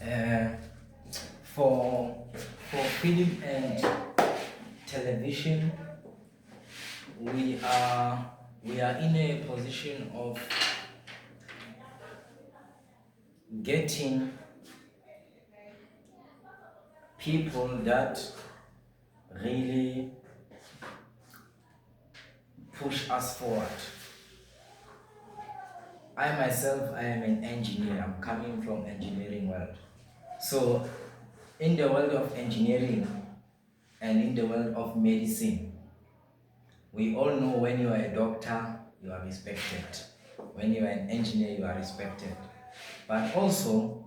Uh, for film and television, we are in a position of getting people that really push us forward. I myself, I am an engineer. I'm coming from engineering world. So in the world of engineering and in the world of medicine, we all know when you are a doctor, you are respected. When you are an engineer, you are respected. But also,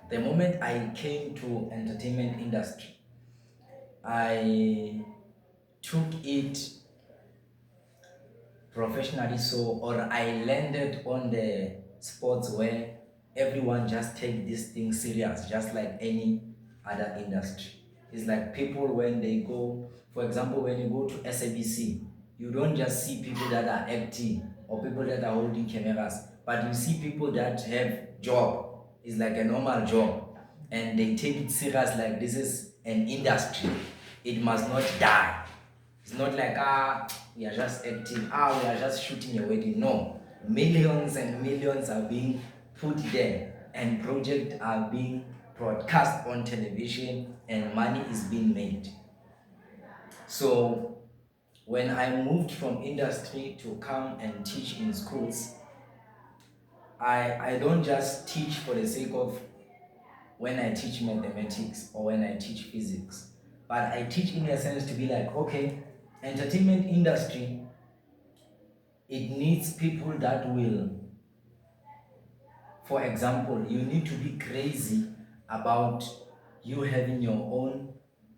the moment I came to entertainment industry, I took it professionally, or I landed on the sports where everyone just take this thing serious, just like any other industry. It's like people when they go, for example, when you go to SABC, you don't just see people that are acting or people that are holding cameras, but you see people that have job. It's like a normal job, and they take it serious like this is an industry. It must not die. It's not like, we are just acting, we are just shooting a wedding. No. Millions and millions are being put there, and projects are being broadcast on television, and money is being made. So when I moved from industry to come and teach in schools, I don't just teach for the sake of when I teach mathematics or when I teach physics, but I teach in a sense to be like, okay, entertainment industry, it needs people that will, for example, you need to be crazy about you having your own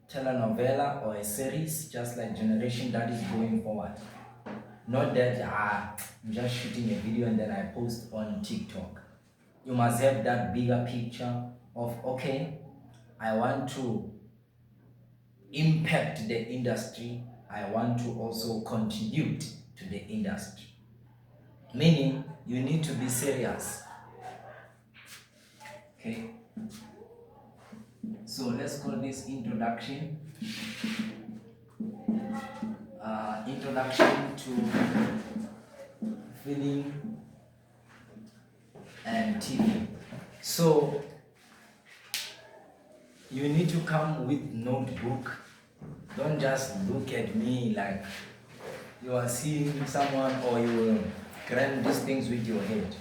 telenovela or a series, just like Generation, that is going forward. Not that I'm just shooting a video and then I post on TikTok. You must have that bigger picture of, okay, I want to impact the industry, I want to also contribute to the industry. Meaning, you need to be serious. Okay? So let's call this introduction. Introduction to film and TV. So you need to come with notebook. Don't just look at me like you are seeing someone or you will cram these things with your head.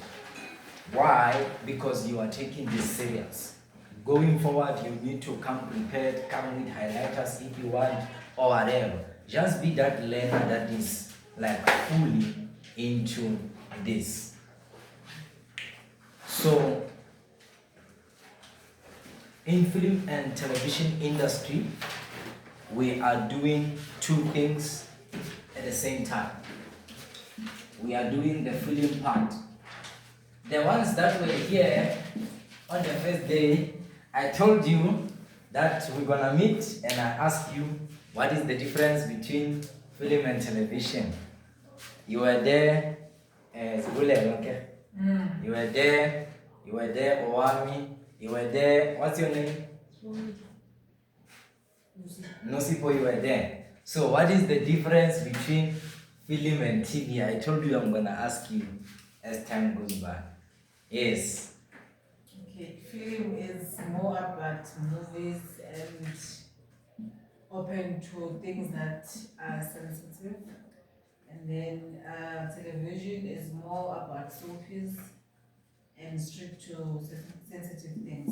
Why? Because you are taking this serious. Going forward, you need to come prepared, come with highlighters if you want, or whatever. Just be that learner that is like fully into this. So, in film and television industry, we are doing two things at the same time. We are doing the film part. The ones that were here on the first day, I told you that we're gonna meet and I asked you what is the difference between film and television. You were there, okay? You were there, Owami, you were there, what's your name? Nosipo, you were there. So what is the difference between film and TV? I told you I'm gonna ask you as time goes by. Yes. Okay, film is more about movies and open to things that are sensitive. And then television is more about soapies and strict to sensitive things.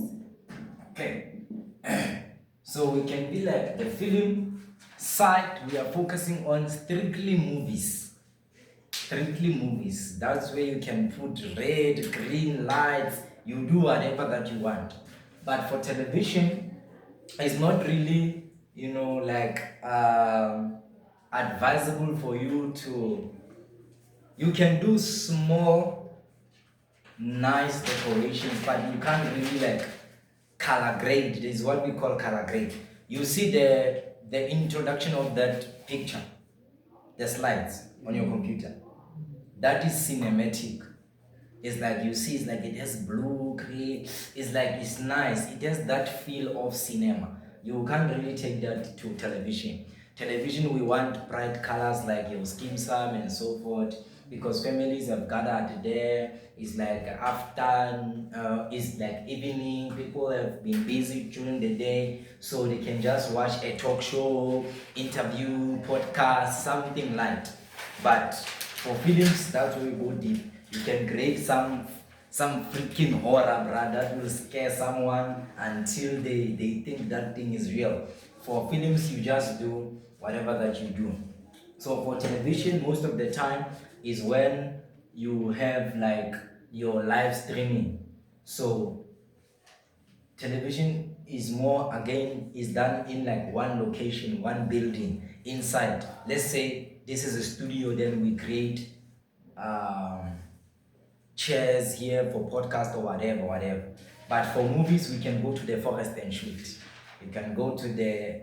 Okay. So we can be like the film side, we are focusing on strictly movies. Strictly movies. That's where you can put red, green lights, you do whatever that you want. But for television, it's not really, advisable for you to, you can do small, nice decorations, but you can't really like color grade. This is what we call color grade. You see the introduction of that picture, the slides on your computer. That is cinematic. It's like you see, it's like it has blue, green. It's like it's nice. It has that feel of cinema. You can't really take that to television. Television, we want bright colors like your skin sam and so forth, because families have gathered there. It's like after, it's like evening. People have been busy during the day, so they can just watch a talk show, interview, podcast, something light. But for films, that's where we go deep. You can create some freaking horror, bruh, that will scare someone until they think that thing is real. For films, you just do whatever that you do. So for television, most of the time is when you have like your live streaming. So television is more, again, is done in like one location, one building inside. Let's say this is a studio, then we create um, chairs here for podcast or whatever. But for movies, we can go to the forest and shoot. We can go to the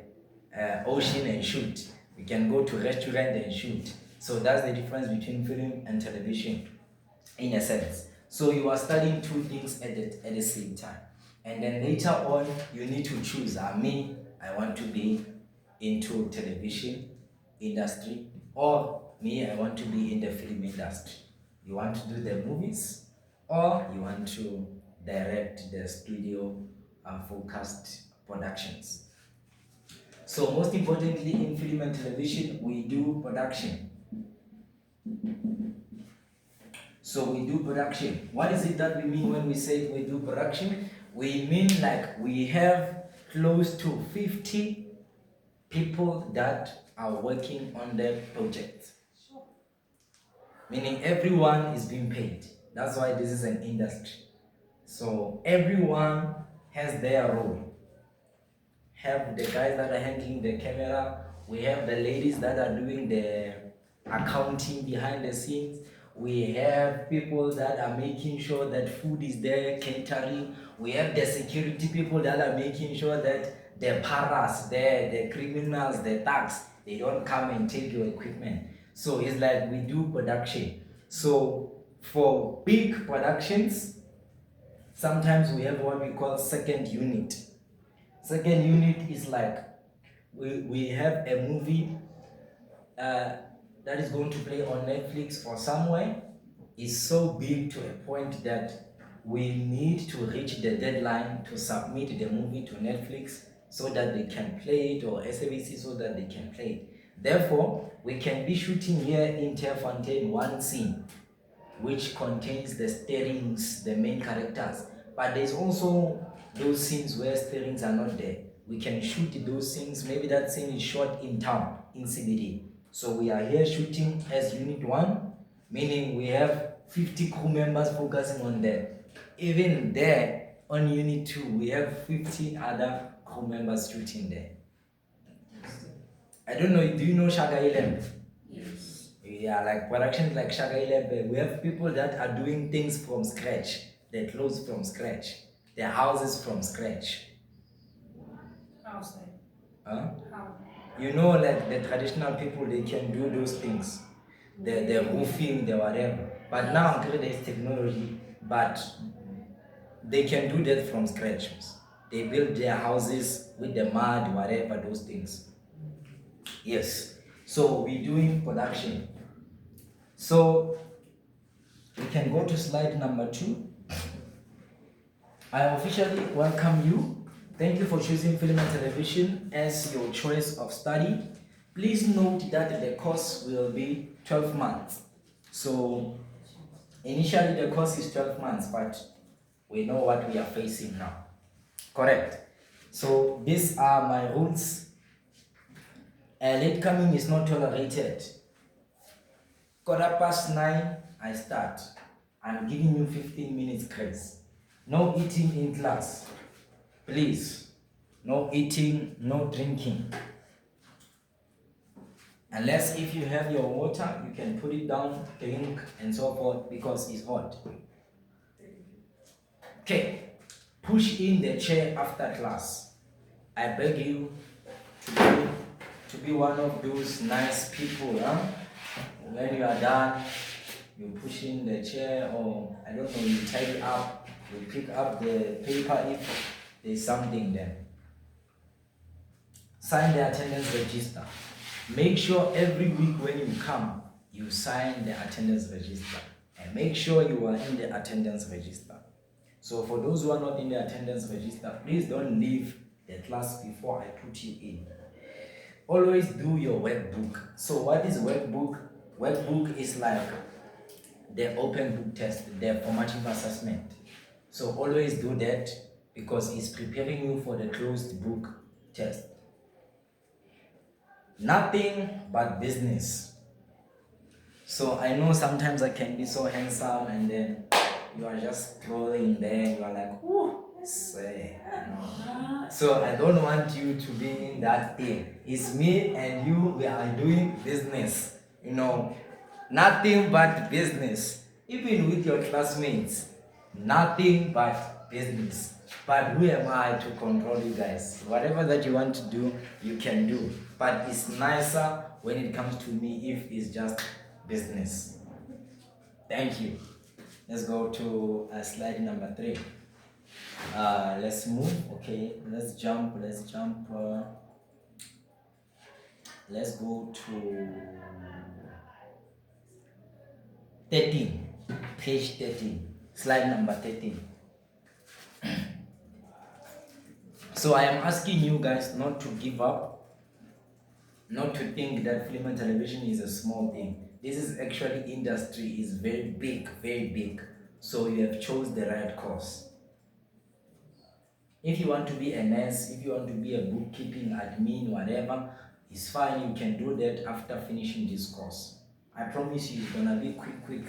ocean and shoot. We can go to restaurant and shoot. So that's the difference between film and television, in a sense. So you are studying two things at the same time. And then later on, you need to choose. I want to be into television industry, or me, I want to be in the film industry. You want to do the movies, or you want to direct the studio focused productions. So most importantly, in film and television, we do production. So we do production. What is it that we mean when we say we do production? We mean like we have close to 50 people that are working on the project. Meaning everyone is being paid. That's why this is an industry. So everyone has their role. Have the guys that are handling the camera, we have the ladies that are doing the accounting behind the scenes, we have people that are making sure that food is there, catering, we have the security people that are making sure that the paras there, the criminals, the thugs, they don't come and take your equipment. So it's like we do production. So for big productions, sometimes we have what we call second unit. Second unit is like we have a movie that is going to play on Netflix or somewhere. Is so big to a point that we need to reach the deadline to submit the movie to Netflix so that they can play it, or SABC so that they can play it. Therefore, we can be shooting here in Terfontaine one scene which contains the starings, the main characters. But there's also those scenes where starings are not there. We can shoot those scenes. Maybe that scene is shot in town, in CBD. So we are here shooting as Unit 1, meaning we have 50 crew members focusing on that. Even there, on Unit 2, we have 15 other crew members shooting there. I don't know, do you know Shaka 11? Yes. Yeah, like productions like Shaka 11, we have people that are doing things from scratch. Their clothes from scratch. Their houses from scratch. Outside. Huh? How? You know, like the traditional people, they can do those things. The roofing, the whatever. But now there is technology, but they can do that from scratch. They build their houses with the mud, whatever, those things. Yes. So we're doing production. So we can go to slide number 2. I officially welcome you. Thank you for choosing film and television as your choice of study. Please note that the course will be 12 months. So initially the course is 12 months, but we know what we are facing now. Correct. So these are my rules. Late coming is not tolerated. 9:15, I start. I'm giving you 15 minutes grace. No eating in class. Please. No eating, no drinking. Unless if you have your water, you can put it down, drink, and so forth, because it's hot. Okay. Push in the chair after class. I beg you to be one of those nice people, huh? When you are done, you push in the chair, or I don't know, you tidy up, you pick up the paper if there's something there. Sign the attendance register. Make sure every week when you come, you sign the attendance register. And make sure you are in the attendance register. So for those who are not in the attendance register, please don't leave the class before I put you in. Always do your workbook. So what is workbook? Workbook is like the open book test, the formative assessment. So always do that because it's preparing you for the closed book test. Nothing but business. So I know sometimes I can be so handsome and then you are just scrolling there, you are like, oh, say, So I don't want you to be in that thing. It's me and you, we are doing business. Nothing but business. Even with your classmates, nothing but business. But who am I to control you guys? Whatever that you want to do, you can do. But it's nicer when it comes to me if it's just business. Thank you. Let's go to slide number 3. Let's move. Okay, let's jump. Let's go to 13. Page 13. Slide number 13. So I am asking you guys not to give up, not to think that film and television is a small thing. This is actually industry is very big, very big. So you have chose the right course. If you want to be a nurse, if you want to be a bookkeeping admin, whatever, it's fine. You can do that after finishing this course. I promise you, it's gonna be quick,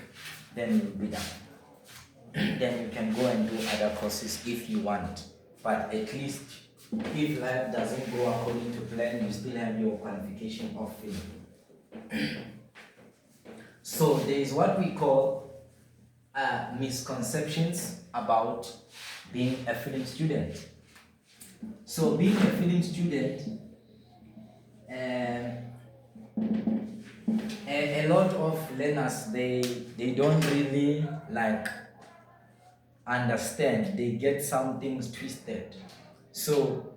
then you'll be done. Then you can go and do other courses if you want. But at least, if life doesn't go according to plan, you still have your qualification of film. So there is what we call misconceptions about being a film student. So being a film student, a lot of learners, they don't really understand. They get some things twisted. So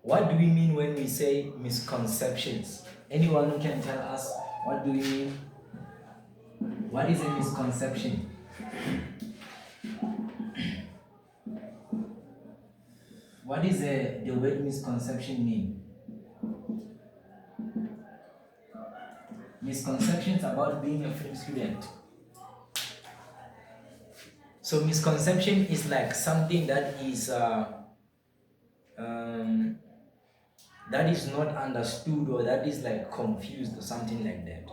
what do we mean when we say misconceptions? Anyone who can tell us what do we mean? What is a misconception? What does the word misconception mean? Misconceptions about being a film student. So misconception is like something that is not understood, or that is like confused or something like that.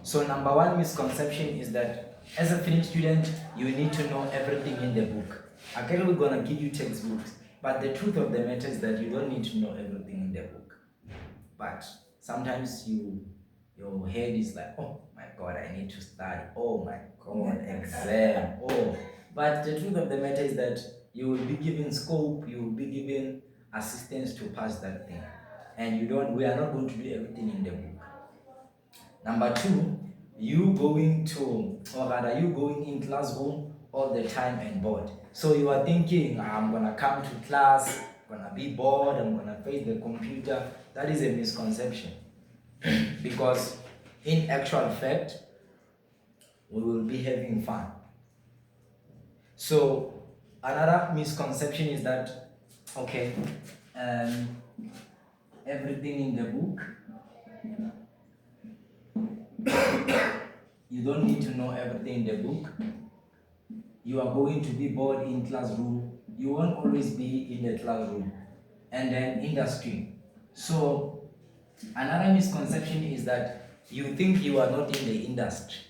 So number one misconception is that as a film student, you need to know everything in the book. Okay, we're gonna give you textbooks, but the truth of the matter is that you don't need to know everything in the book. But sometimes your head is like, oh my God, I need to study. Oh my God, exam. Oh, but the truth of the matter is that you will be given scope, you will be given assistance to pass that thing. And we are not going to do everything in the book. Number two, you going in classroom all the time and bored. So you are thinking, I'm gonna come to class, I'm gonna be bored, I'm gonna face the computer. That is a misconception. Because in actual fact, we will be having fun. So another misconception is that, okay, everything in the book, you don't need to know everything in the book. You are going to be bored in classroom. You won't always be in the classroom. And then industry. So another misconception is that you think you are not in the industry.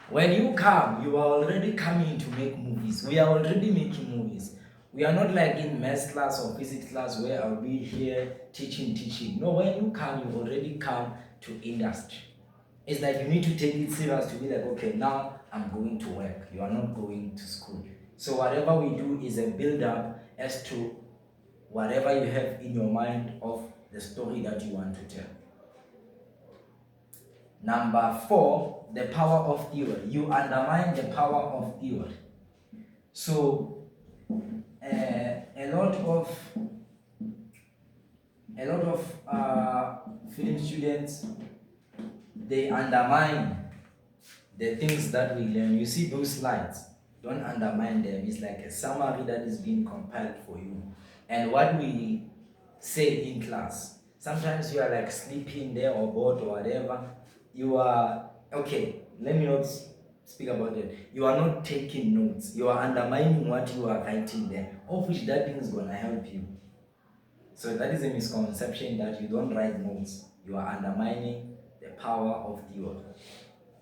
When you come, you are already coming to make movies. We are already making movies. We are not like in math class or physics class where I'll be here teaching. No, when you come, you already come to industry. It's like you need to take it serious to be like, okay, now I'm going to work. You are not going to school. So whatever we do is a build-up as to whatever you have in your mind of the story that you want to tell. Number 4, the power of theory. You undermine the power of theory. So a lot of film students, they undermine the things that we learn. You see those slides, don't undermine them. It's like a summary that is being compiled for you. And what we say in class, sometimes you are like sleeping there or bored or whatever, you are, okay, let me not speak about it. You are not taking notes, you are undermining what you are writing there, of which that thing is gonna help you. So that is a misconception that you don't write notes. You are undermining the power of theory.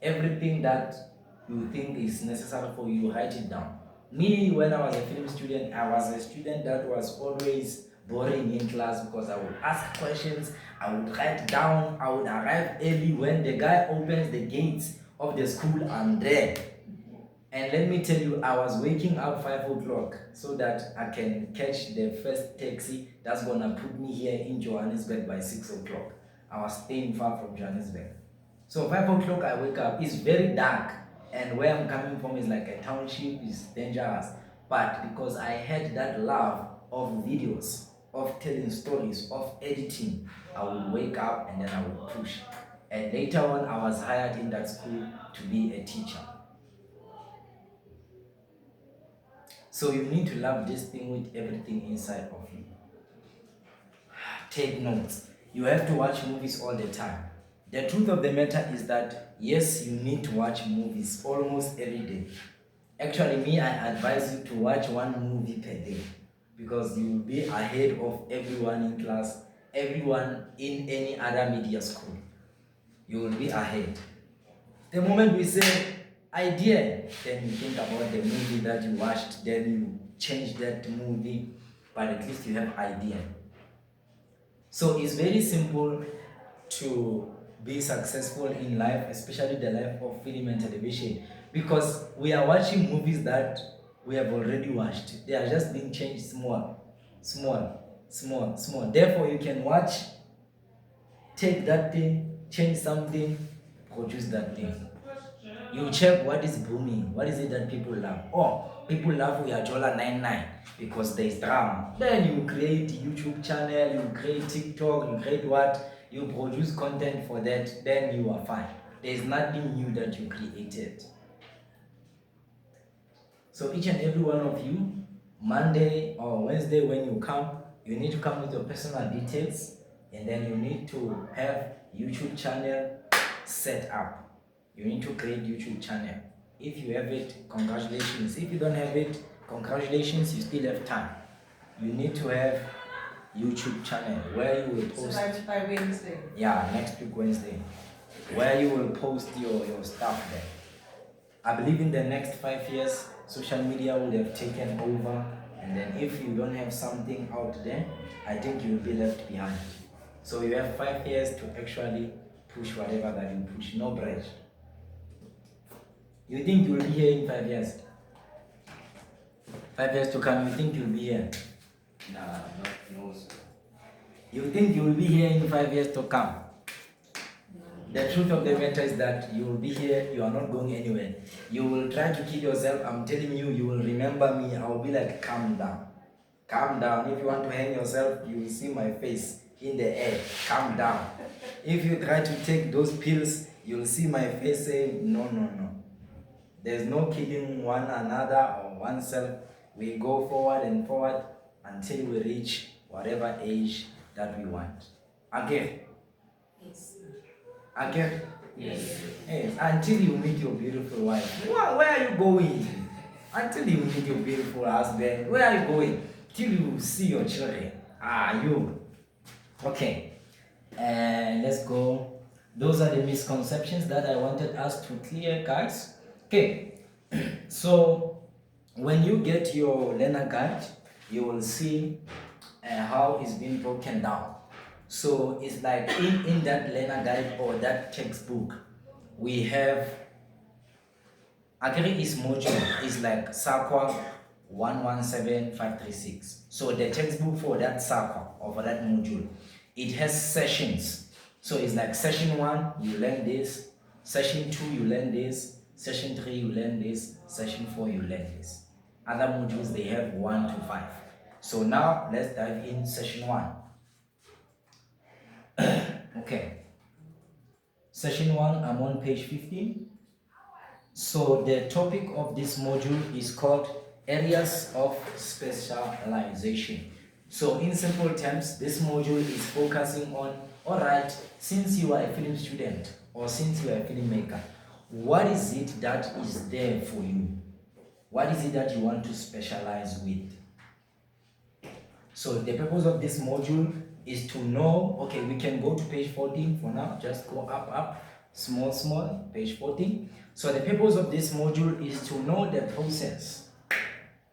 Everything that you think is necessary for you, write it down. Me, when I was a film student, I was a student that was always boring in class because I would ask questions, I would write down, I would arrive early. When the guy opens the gates of the school, I'm there. And let me tell you, I was waking up 5 o'clock so that I can catch the first taxi that's gonna put me here in Johannesburg by 6 o'clock. I was staying far from Johannesburg. So 5 o'clock I wake up, it's very dark, and where I'm coming from is like a township, is dangerous. But because I had that love of videos, of telling stories, of editing, I would wake up and then I would push. And later on, I was hired in that school to be a teacher. So you need to love this thing with everything inside of you. Take notes. You have to watch movies all the time. The truth of the matter is that yes, you need to watch movies almost every day. Actually, me, I advise you to watch one movie per day because you will be ahead of everyone in class, everyone in any other media school. You will be ahead. The moment we say idea, then you think about the movie that you watched, then you change that movie, but at least you have idea. So it's very simple to be successful in life, especially the life of film and television, because we are watching movies that we have already watched. They are just being changed small. Therefore, you can watch, take that thing, change something, produce that thing. You check what is booming, what is it that people love. Oh, people love Uyajola 99 because there is drama. Then you create YouTube channel, you create TikTok, you create what? You produce content for that, then you are fine. There is nothing new that you created. So each and every one of you, Monday or Wednesday when you come, you need to come with your personal details, and then you need to have YouTube channel set up. You need to create YouTube channel. If you have it, congratulations. If you don't have it, congratulations, you still have time. You need to have YouTube channel where you will post. So by Wednesday? Yeah, next week Wednesday. Where you will post your stuff there. I believe in the next 5 years, social media will have taken over, and then if you don't have something out there, I think you will be left behind. So you have 5 years to actually push whatever that you push, no break. You think you will be here in 5 years? 5 years to come, you think you'll be here? Nah, no, sir. You think you will be here in 5 years to come? The truth of the matter is that you will be here, you are not going anywhere. You will try to kill yourself, I'm telling you, you will remember me. I will be like, calm down. Calm down. If you want to hang yourself, you will see my face in the air. Calm down. If you try to take those pills, you will see my face saying, no. There's no killing one another or oneself. We go forward and forward until we reach whatever age that we want. Again. Yes. Again. Yes. Yes. Until you meet your beautiful wife. Where are you going? Until you meet your beautiful husband. Where are you going? Till you see your children. You. Okay. Let's go. Those are the misconceptions that I wanted us to clear, guys. Okay. So when you get your learner guide, you will see how it's been broken down. So it's like in that learner guide or that textbook, we have Agri is module is like SAQA 117536. So the textbook for that SAQA or for that module, it has sessions. So it's like session 1, you learn this. Session 2, you learn this. Session 3, you learn this. Session 4, you learn this. Other modules, they have 1 to 5. So now, let's dive in session 1. Okay. Session 1, I'm on page 15. So the topic of this module is called Areas of Specialization. So in simple terms, this module is focusing on, alright, since you are a film student or since you are a filmmaker, what is it that is there for you? What is it that you want to specialize with? So the purpose of this module is to know, okay, we can go to page 14 for now, just go up, small, page 14. So the purpose of this module is to know the process,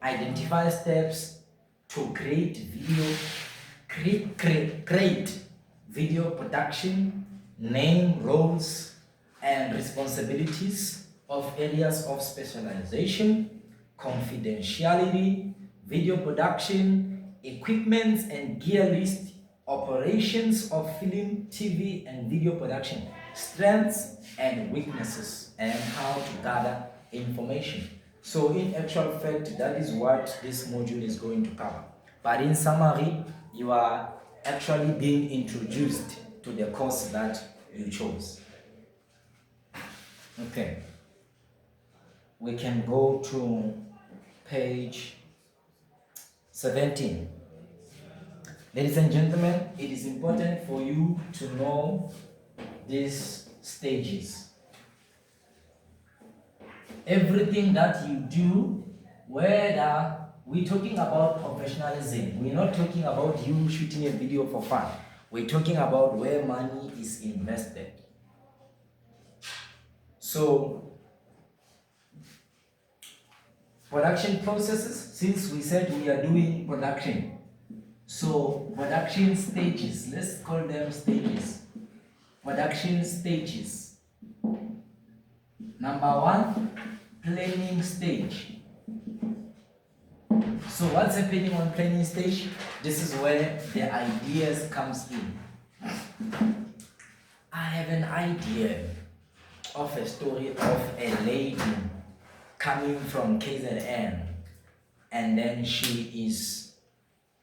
identify steps to create video production, name roles and responsibilities of areas of specialization, confidentiality, video production, equipment and gear list, operations of film, TV and video production, strengths and weaknesses, and how to gather information. So in actual fact, that is what this module is going to cover. But in summary, you are actually being introduced to the course that you chose. Okay. We can go to page 17. Ladies and gentlemen, it is important for you to know these stages. Everything that you do, whether we're talking about professionalism, we're not talking about you shooting a video for fun. We're talking about where money is invested. So, production processes, since we said we are doing production. So, production stages, let's call them stages. Production stages. Number 1, planning stage. So what's happening on planning stage? This is where the ideas comes in. I have an idea of a story of a lady coming from KZN, and then she is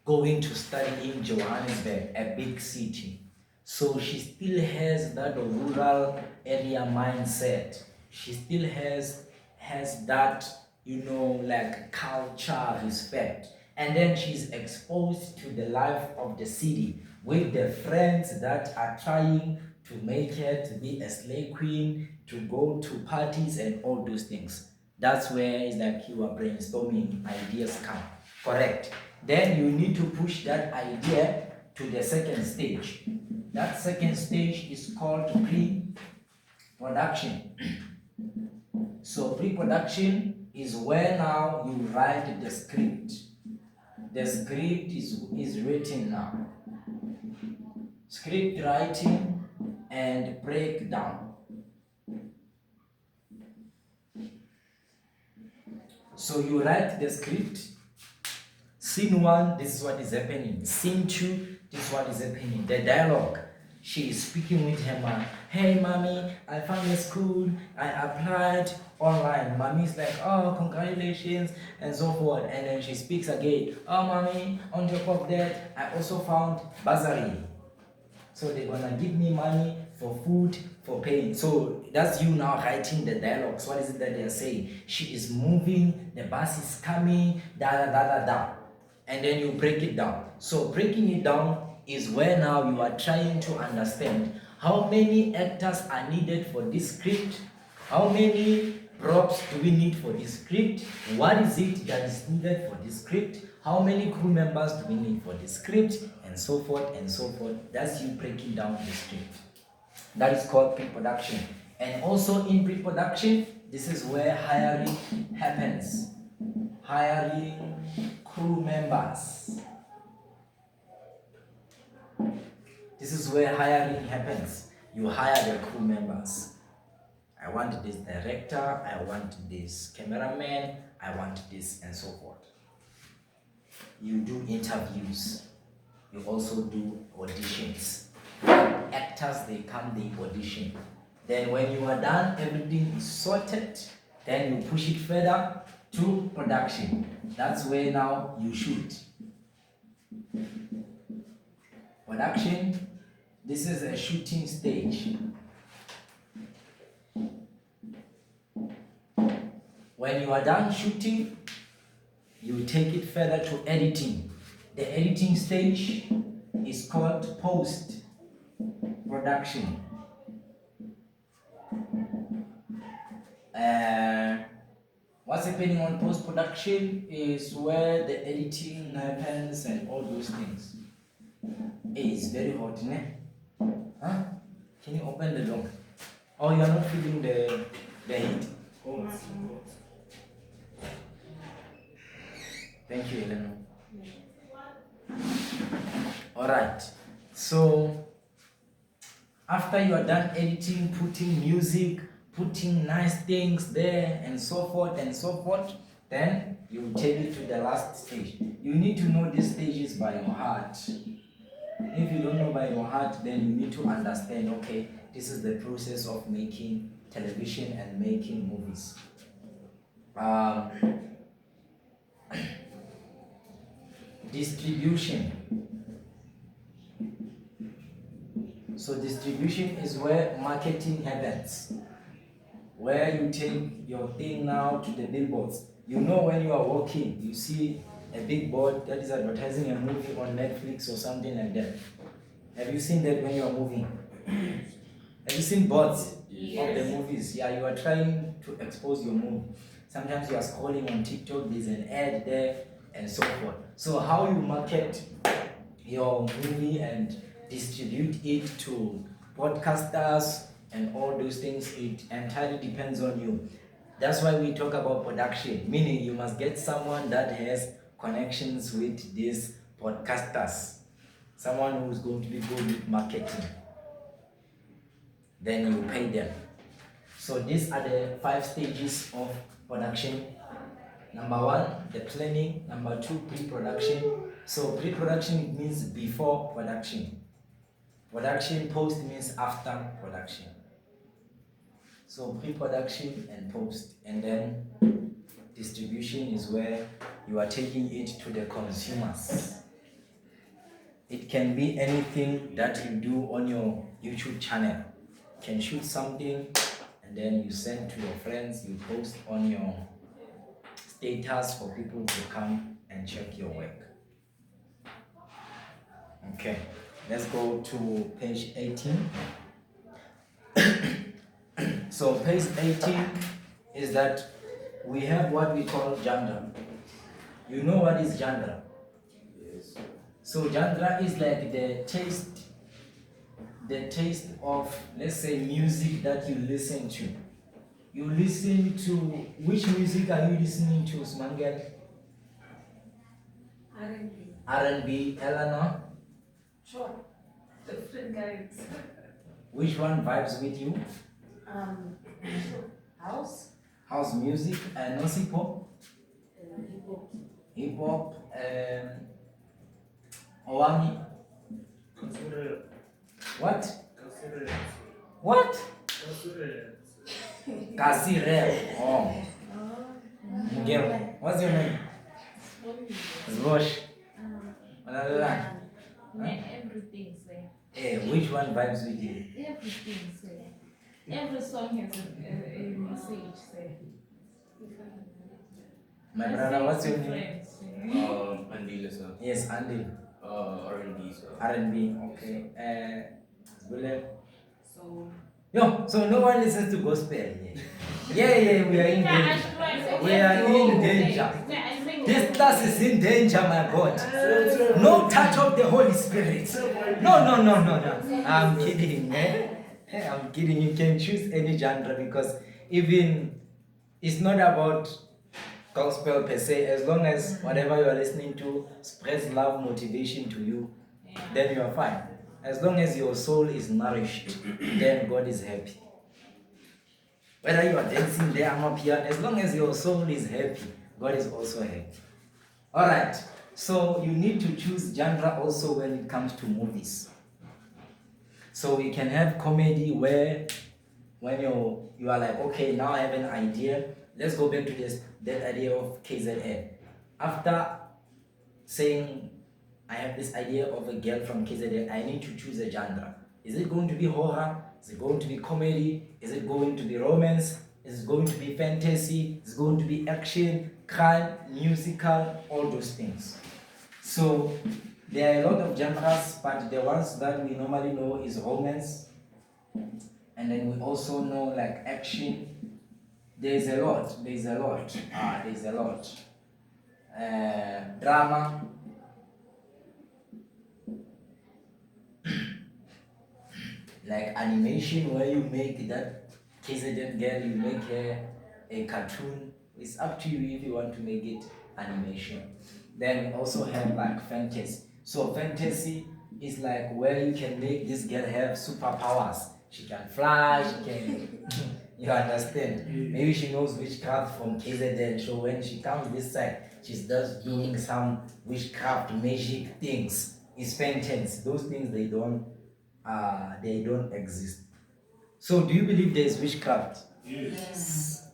going to study in Johannesburg, a big city. So she still has that rural area mindset. She still has that, like culture, respect. And then she's exposed to the life of the city with the friends that are trying to make her to be a slave queen, to go to parties and all those things. That's where it's like you are brainstorming, ideas come. Correct. Then you need to push that idea to the second stage. That second stage is called pre-production. So pre-production is where now you write the script. The script is written now. Script writing and breakdown. So you write the script. Scene 1, this is what is happening. Scene 2, this is what is happening. The dialogue. She is speaking with her mom. Hey, mommy, I found a school. I applied online. Mommy's like, oh, congratulations, and so forth. And then she speaks again. Oh, mommy, on top of that, I also found bursary. So they're gonna give me money for food, for paying. So that's you now writing the dialogues. What is it that they're saying? She is moving, the bus is coming, da. And then you break it down. So breaking it down is where now you are trying to understand how many actors are needed for this script, how many props do we need for this script, what is it that is needed for this script, how many crew members do we need for this script, and so forth and so forth. That's you breaking down the script. That is called pre-production. And also in pre-production, this is where hiring happens. Hiring crew members. This is where hiring happens. You hire the crew members. I want this director, I want this cameraman, I want this, and so forth. You do interviews. You also do auditions. Actors, they come, they audition. Then when you are done, everything is sorted, then you push it further to production. That's where now you shoot. Production, this is a shooting stage. When you are done shooting, you take it further to editing. The editing stage is called post-production. What's happening on post-production is where the editing happens and all those things. It's very hot, ne? Huh? Can you open the door? Oh, you're not feeling the heat? Oh. Thank you, Elena. Alright, so after you are done editing, putting music, putting nice things there and so forth, then you take it to the last stage. You need to know these stages by your heart. If you don't know by your heart, then you need to understand, okay, this is the process of making television and making movies. Distribution. So distribution is where marketing happens, where you take your thing now to the billboards. You know, when you are walking, you see a big board that is advertising a movie on Netflix or something like that. Have you seen that when you are moving? Have you seen boards of the movies? Yeah, you are trying to expose your movie. Sometimes you are scrolling on TikTok, there's an ad there, and so forth. So how you market your movie and distribute it to podcasters and all those things, it entirely depends on you. That's why we talk about production, meaning you must get someone that has connections with these podcasters, someone who's going to be good with marketing. Then you pay them. So these are the 5 stages of production. Number 1, the planning. Number 2, pre-production. So pre-production means before production. Production, post means after production. So pre-production and post, and then distribution is where you are taking it to the consumers. It can be anything that you do on your YouTube channel. You can shoot something and then you send to your friends, you post on your status for people to come and check your work. Okay, let's go to page 18. So page 18 is that we have what we call genre. You know what is genre? Yes. So genre is like the taste of, let's say, music that you listen to. You listen to, which music are you listening to, Smangel? R&B. R&B, Eleanor? Sure. Different kinds. Which one vibes with you? House. House music and Nosipo? Hip-hop. Hip hop, Owami. What? What? Kasirel. Oh. Miguel. What's your name? Zvosh. Another one. Everything, sir. Which one vibes with you? Everything, sir. Every song has a message, sir. My brother, what's your name? Andy sir. Yes, Andy. R&B sir. R&B, okay. Zulem. So, Yo, so no one listens to gospel. Yeah, we are in danger. We are in danger. This class is in danger, my God. No touch of the Holy Spirit. No. I'm kidding, eh? I'm kidding. You can choose any genre because even it's not about gospel per se. As long as whatever you are listening to spreads love, motivation to you, then you are fine. As long as your soul is nourished, then God is happy. Whether you are dancing there, I'm up here, as long as your soul is happy, God is also happy. Alright, so you need to choose genre also when it comes to movies. So we can have comedy where when you are like, okay, now I have an idea. Let's go back to that idea of KZN. After saying I have this idea of a girl from KZN, I need to choose a genre. Is it going to be horror? Is it going to be comedy? Is it going to be romance? Is it going to be fantasy? Is it going to be action, crime, musical, all those things? So there are a lot of genres, but the ones that we normally know is romance, and then we also know like action. There's a lot. Drama. Like animation, where you make that KZN girl, you make her a cartoon. It's up to you if you want to make it animation. Then we also have like fantasy. So fantasy is like where you can make this girl have superpowers. She can fly, she can you understand? Maybe she knows witchcraft from KZN. So when she comes this side, she's just doing some witchcraft magic things. It's fantasy. Those things they don't exist. So do you believe there is witchcraft? Yes.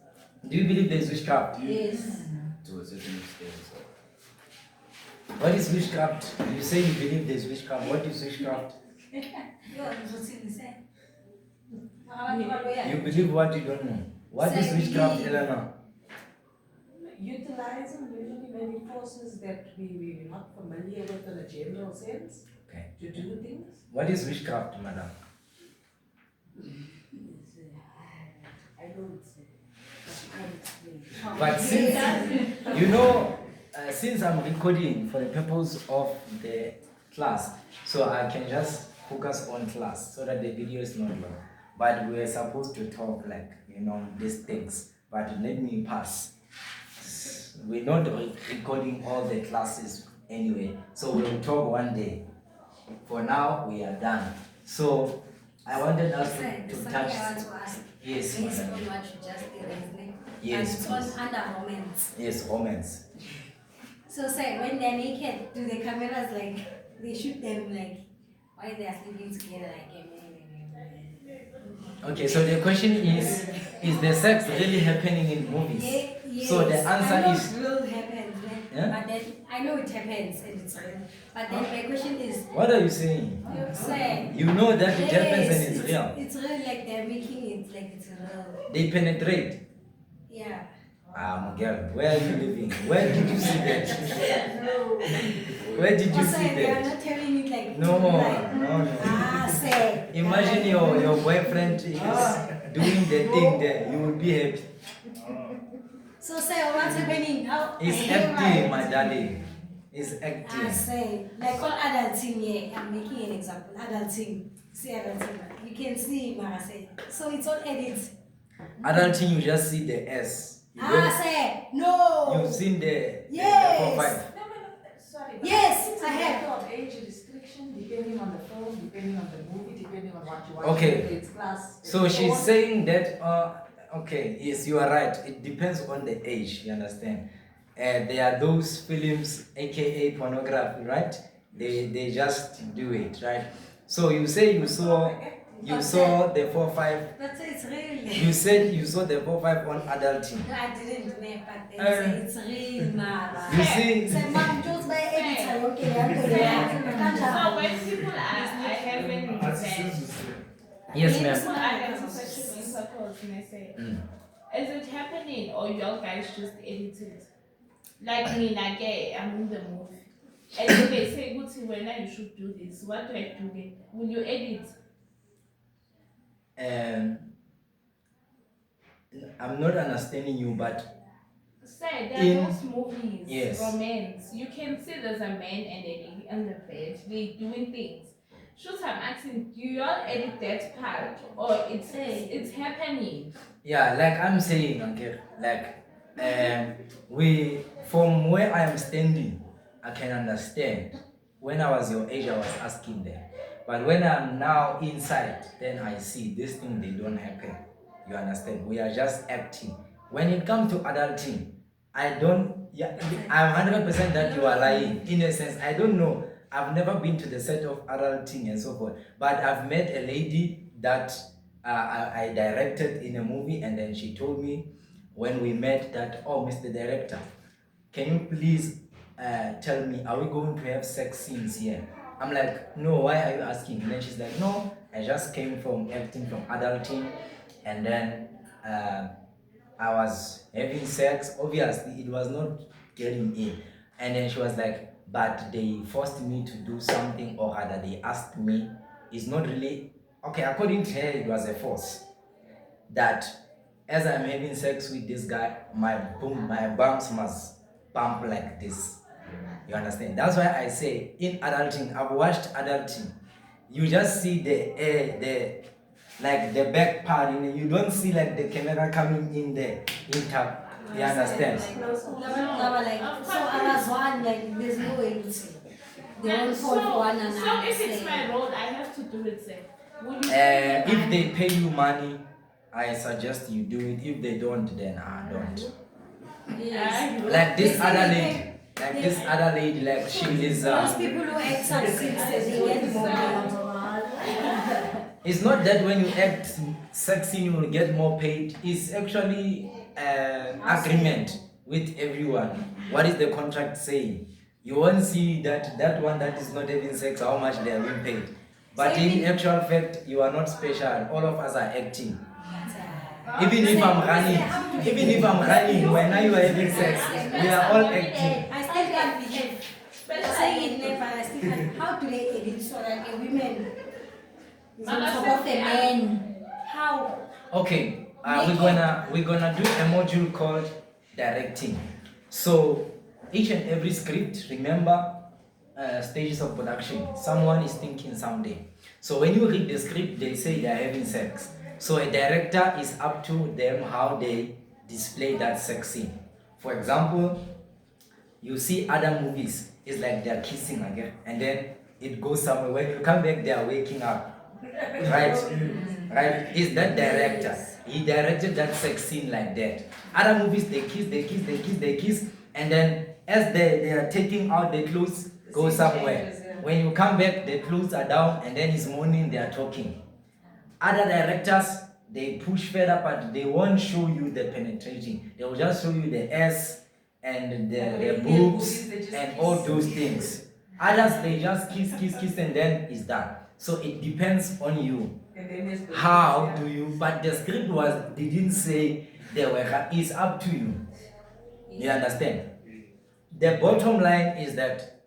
Do you believe there is witchcraft? Yes. To a certain extent, so. What is witchcraft? You say you believe there is witchcraft. What is witchcraft? You believe what you don't know. What is witchcraft, Elena? Utilizing usually maybe forces that we're not familiar with in a general sense. Okay. To do things. What is witchcraft, madam? I don't say. I can't explain. But since you know, since I'm recording for the purpose of the class, so I can just focus on class so that the video is not long. But we're supposed to talk like these things. But let me pass. We're not recording all the classes anyway, so we'll talk one day. For now, we are done. So I wanted us to touch. I want to ask. Yes, Based madam. on what you just raised, Yes, and please. on under romance. Yes, romance. So say when they're naked, do the cameras like they shoot them like while they are sleeping together like Okay, so the question is the sex really happening in movies? Yes. So the I answer know is it will happen, Yeah? but then I know it happens and it's real. But then my question is, what are you saying? you say You know that it happens and it's real. It's real, like they're making it like it's real. They penetrate. Yeah. Girl, where are you living? Where did you see that? Where did you Also, see they are that? not telling it like No, like, no. say. Imagine your boyfriend is doing the thing there. You will be happy. So say what's happening? How It's I hear acting, right. my darling. It's I acting. say, like all adulting, yeah, I'm making an example. Adulting. See adulting. You can see Mara say. So it's all edit. Adulting, you just see the S. You Say, no. You've seen the Yes. 4-5. No, sorry. but Yes, it's I a have. matter of age restriction depending on the film, depending on the movie, depending on what you watch. Okay. Whether it's class. So it's she's all- saying that, okay, yes, you are right. It depends on the age, you understand? There are those films, aka pornography, right? They just do it, right? So you say you saw the 4-5. But say it's real. You said you saw the 4-5 on adulting. No, I didn't, but they say it's real, Mara. You see? Say, mom, just by editor, okay, So when people are having sex, Yes, people ma'am. are having sexual intercourse and I say, is it happening or y'all guys just edit it? Like me, like I'm in the movie. And then they say, Guti, when you should do this, what do I do then? Will you edit? I'm not understanding you, but Say, there In- are those movies, Yes. romance. You can see there's a man and a lady on the bed, they doing things. Shoot, I'm asking, do y'all edit that part or it's happening? yeah, like I'm saying, okay, like we from where I am standing, I can understand. When I was your age, I was asking them, but when I'm now inside, then I see this thing they don't happen. You understand? We are just acting. When it comes to adulting, I don't. Yeah, I'm 100% that you are lying. In a sense, I don't know. I've never been to the set of adulting and so forth, but I've met a lady that I directed in a movie, and then she told me when we met that, oh, Mr. Director, can you please tell me, are we going to have sex scenes here? I'm like, no, why are you asking? And then she's like, no, I just came from acting from adulting, and then I was having sex. Obviously, it was not getting in. And then she was like, but they forced me to do something, or rather, they asked me. It's not really okay. According to her, it was a force that as I'm having sex with this guy, my bumps must bump like this. You understand? That's why I say in adulting, I've watched adulting. You just see the like the back part, you don't see like the camera coming in there. You understand? So I was one, like, there's no way to say. They won't fall for one another. So if it's my role, I have to do it, sir. Will you If they pay you money, I suggest you do it. If they don't, then I don't. Yes. Like this They say other they lady, like she is. Those people who act some scenes, they get more money. It's not that when you act sexy you will get more paid. It's actually agreement with everyone. What is the contract saying? You won't see that one that is not having sex how much they are being paid. But in actual fact, you are not special. All of us are acting. Even if I'm running, when you are having sex, we are all acting. I still can't believe. Say it never, I still can't. How do they edit so that a women is on top of a man? How? Okay, we're gonna do a module called directing. So each and every script, remember stages of production. Someone is thinking someday. So when you read the script, they say they are having sex. So a director is up to them how they display that sex scene. For example, you see other movies, it's like they're kissing again, and then it goes somewhere. When you come back, they are waking up. Right? Right? Is that director? He directed that sex scene like that. Other movies, they kiss, and then as they are taking out the clothes, go somewhere. When you come back, the clothes are down, and then it's morning, they are talking. Other directors, they push further, but they won't show you the penetrating. They will just show you the ass and the boobs and all those things. Others, they just kiss, and then it's done. So it depends on you. How do you? But the script didn't say they were. It's up to you. You understand? The bottom line is that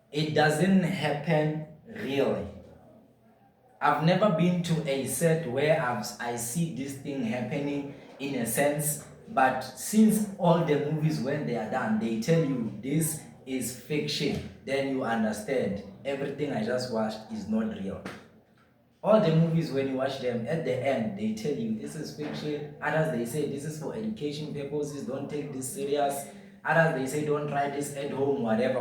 it doesn't happen really. I've never been to a set where I see this thing happening in a sense, but since all the movies when they are done, they tell you this is fiction, then you understand everything I just watched is not real. All the movies when you watch them, at the end, they tell you this is fiction. Others, they say this is for education purposes, don't take this serious. Others, they say don't try this at home, whatever.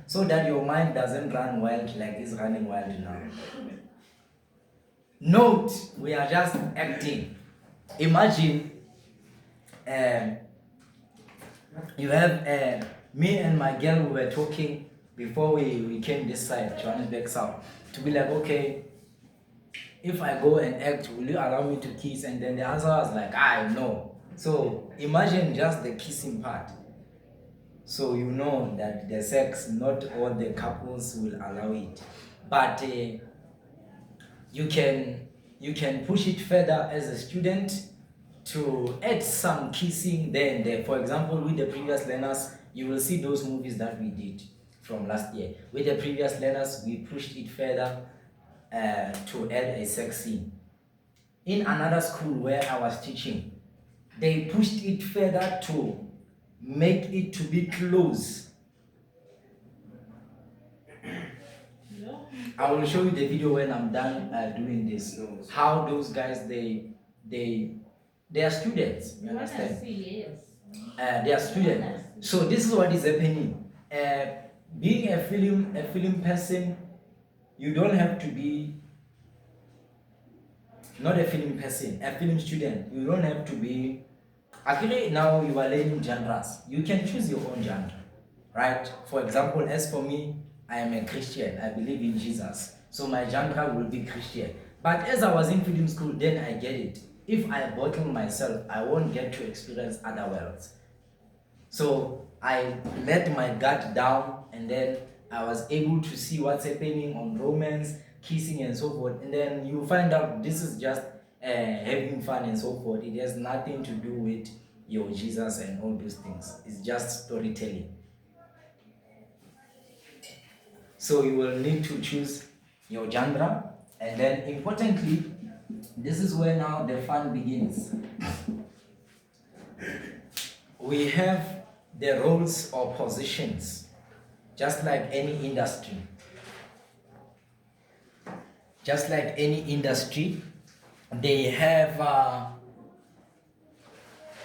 So that your mind doesn't run wild like it's running wild now. Note, we are just acting. Imagine you have me and my girl, we were talking before we came this side, Johannesburg South, to be like, okay, if I go and act, will you allow me to kiss? And then the answer was like, no. So imagine just the kissing part. So you know that the sex, not all the couples will allow it. But you can push it further as a student to add some kissing there and there. For example, with the previous learners, you will see those movies that we did from last year. With the previous learners, we pushed it further to add a sex scene. In another school where I was teaching, they pushed it further to make it to be close. I will show you the video when I'm done doing this. How those guys they are students. You understand? They are students. So this is what is happening. Being a film person, you don't have to be not a film person, a film student. You don't have to be. Actually, now you are learning genres. You can choose your own genre, right? For example, as for me, I am a Christian. I believe in Jesus. So my genre will be Christian. But as I was in film school, then I get it. If I bottle myself, I won't get to experience other worlds. So I let my guard down, and then I was able to see what's happening on romance, kissing, and so forth. And then you find out this is just having fun and so forth. It has nothing to do with your Jesus and all those things. It's just storytelling. So you will need to choose your genre, and then importantly, this is where now the fun begins. We have the roles or positions, just like any industry. Just like any industry, they have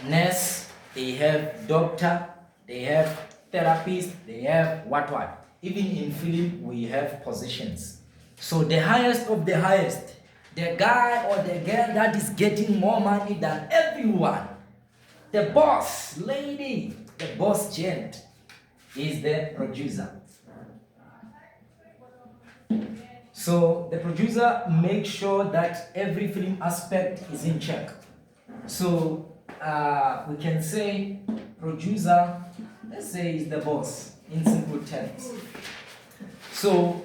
nurse, they have doctor, they have therapist, they have what. Even in film, we have positions. So the highest of the highest, the guy or the girl that is getting more money than everyone, the boss lady, the boss gent, is the producer. So the producer makes sure that every film aspect is in check. So we can say producer, let's say, is the boss in simple terms. So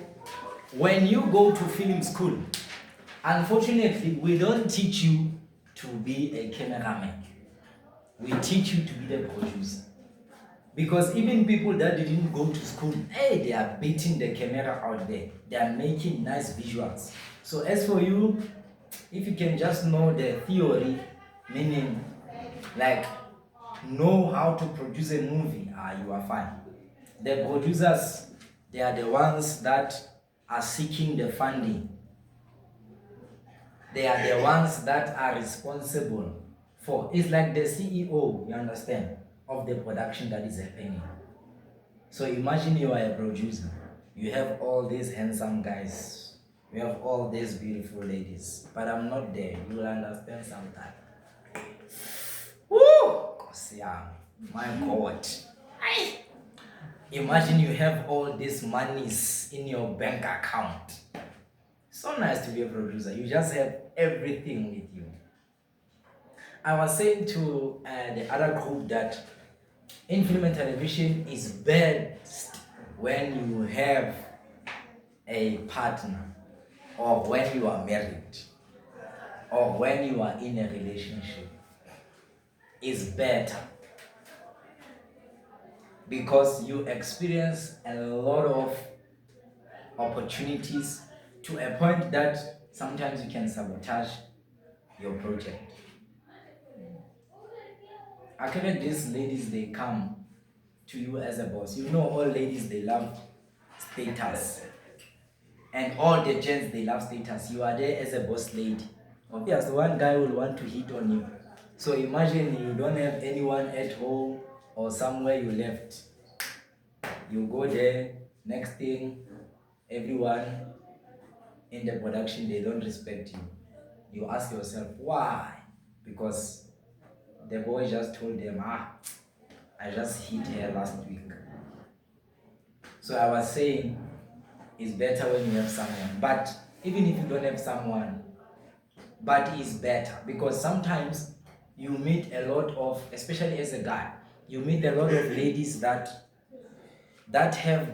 when you go to film school, unfortunately, we don't teach you to be a cameraman. We teach you to be the producer. Because even people that didn't go to school, hey, they are beating the camera out there. They are making nice visuals. So as for you, if you can just know the theory, meaning like know how to produce a movie, you are fine. The producers, they are the ones that are seeking the funding. They are the ones that are responsible for. It's like the CEO, you understand, of the production that is happening. So imagine you are a producer. You have all these handsome guys. You have all these beautiful ladies. But I'm not there. You will understand sometime. Woo! Yeah, my God. Imagine you have all these monies in your bank account. So nice to be a producer. You just have everything with you. I was saying to the other group that in film and television is best when you have a partner, or when you are married, or when you are in a relationship. Is better because you experience a lot of opportunities to a point that sometimes you can sabotage your project. Actually, these ladies, they come to you as a boss. You know, all ladies, they love status. And all the gents, they love status. You are there as a boss lady. Obviously, one guy will want to hit on you. So imagine you don't have anyone at home or somewhere you left. You go there, next thing, everyone in the production, they don't respect you. You ask yourself, why? Because the boy just told them, I just hit her last week. So I was saying, it's better when you have someone. But even if you don't have someone, but it's better because sometimes you meet a lot of, especially as a guy, you meet a lot of ladies that have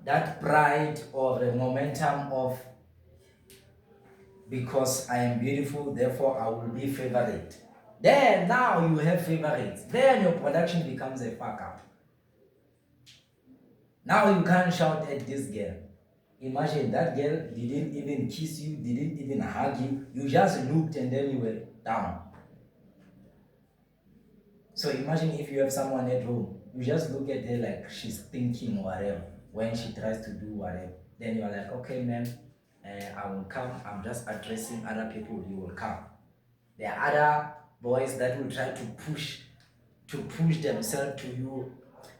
that pride or the momentum of, because I am beautiful, therefore I will be favorite. Then now you have favorites. Then your production becomes a fuck up. Now you can't shout at this girl. Imagine that girl didn't even kiss you, didn't even hug you. You just looked and then you were down. So imagine if you have someone at home, you just look at her like she's thinking or whatever when she tries to do whatever. Then you're like, okay, ma'am, I will come. I'm just addressing other people. You will come. There are other boys that will try to push themselves to you.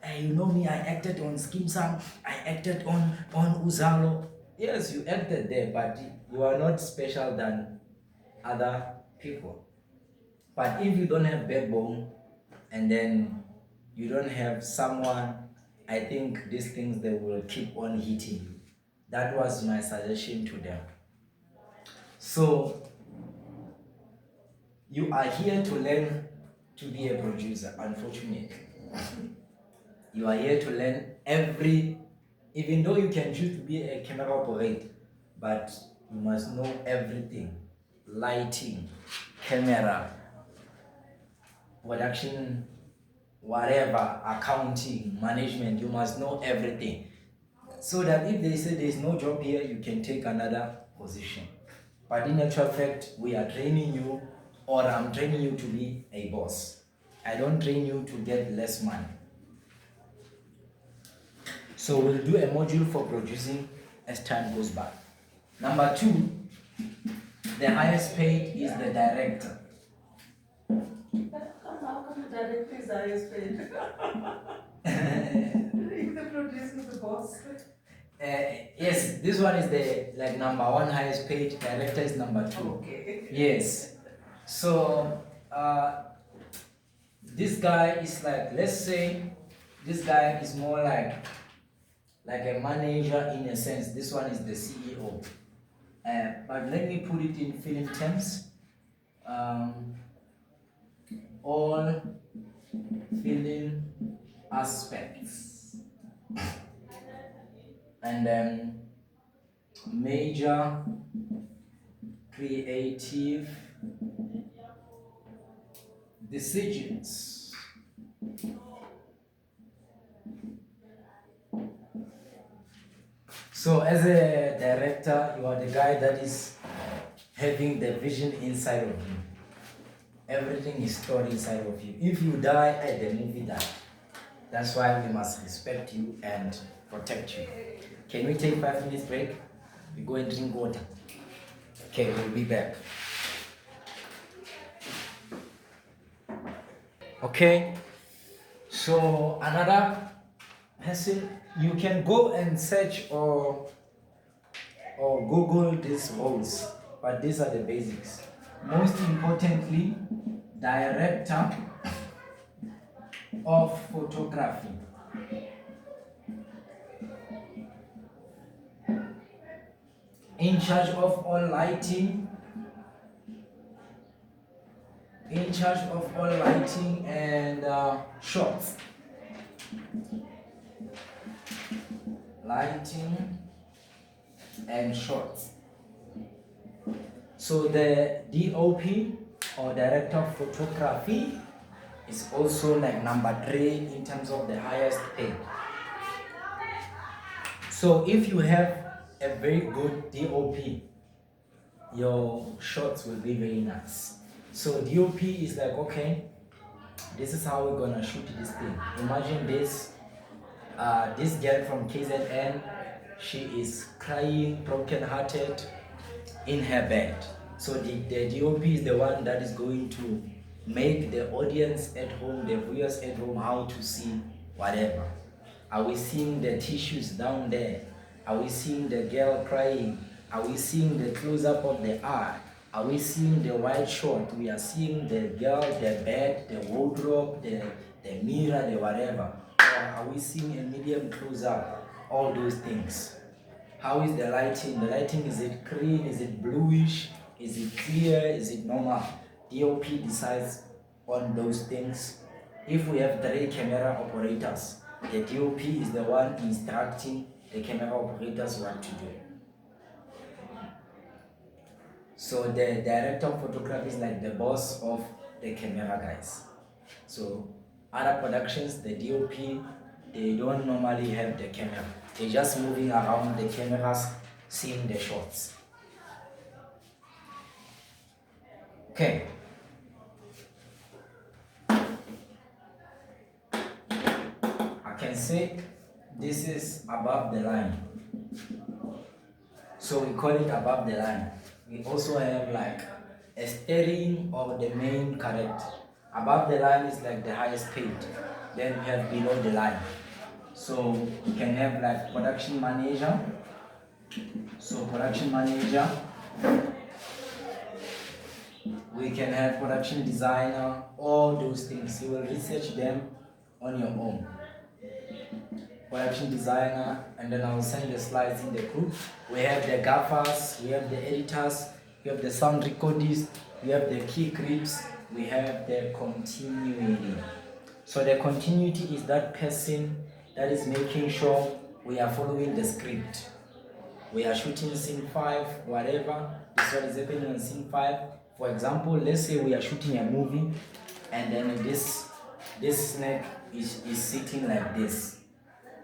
Hey, you know me, I acted on Skim Sam, I acted on Uzalo. Yes, you acted there, but you are not special than other people. But if you don't have backbone and then you don't have someone, I think these things, they will keep on hitting you. That was my suggestion to them. So you are here to learn to be a producer, unfortunately. You are here to learn even though you can choose to be a camera operator, but you must know everything. Lighting, camera, production, whatever, accounting, management, you must know everything. So that if they say there's no job here, you can take another position. But in actual fact, we are training you, or I'm training you to be a boss. I don't train you to get less money. So we'll do a module for producing as time goes by. Number 2, the highest paid is the director. How come the director is the highest paid? If the producer is the boss. Yes, this one is the number 1 highest paid, director is number 2. Okay. Yes. So this guy is like, let's say this guy is more like a manager in a sense. This one is the CEO. But let me put it in film terms. All film aspects. And then major creative decisions. So as a director, you are the guy that is having the vision inside of you. Everything is stored inside of you. If you die, the movie died. That's why we must respect you and protect you. Can we take 5 minutes break? We go and drink water. Okay, we'll be back. Okay, so another person, you can go and search or Google these roles, but these are the basics. Most importantly, director of photography. In charge of all lighting. In charge of all lighting and shots. Lighting and shots. So the DOP or director of photography is also like number 3 in terms of the highest pay. So if you have a very good DOP, your shots will be very nice. So DOP is like, okay, this is how we're gonna shoot this thing. Imagine this, this girl from KZN, she is crying, broken-hearted in her bed. So the DOP is the one that is going to make the audience at home, the viewers at home, how to see whatever. Are we seeing the tissues down there? Are we seeing the girl crying? Are we seeing the close-up of the eye? Are we seeing the wide shot? We are seeing the girl, the bed, the wardrobe, the mirror, the whatever. Or are we seeing a medium close-up? All those things. How is the lighting? The lighting, is it green? Is it bluish? Is it clear? Is it normal? DOP decides on those things. If we have 3 camera operators, the DOP is the one instructing the camera operators what to do. So the director of photography is like the boss of the camera guys. So other productions, the DOP, they don't normally have the camera. They're just moving around the cameras, seeing the shots. Okay. I can say this is above the line. So we call it above the line. We also have like a steering or the main character. Above the line is like the highest paid. Then we have below the line. So we can have like production manager. So production manager. We can have production designer, all those things. You will research them on your own. Production designer, and then I will send the slides in the group. We have the gaffers, we have the editors, we have the sound recordist, we have the key grips, we have the continuity. So the continuity is that person that is making sure we are following the script. We are shooting scene 5, whatever, this is what is happening on scene 5. For example, let's say we are shooting a movie and then this snake is sitting like this.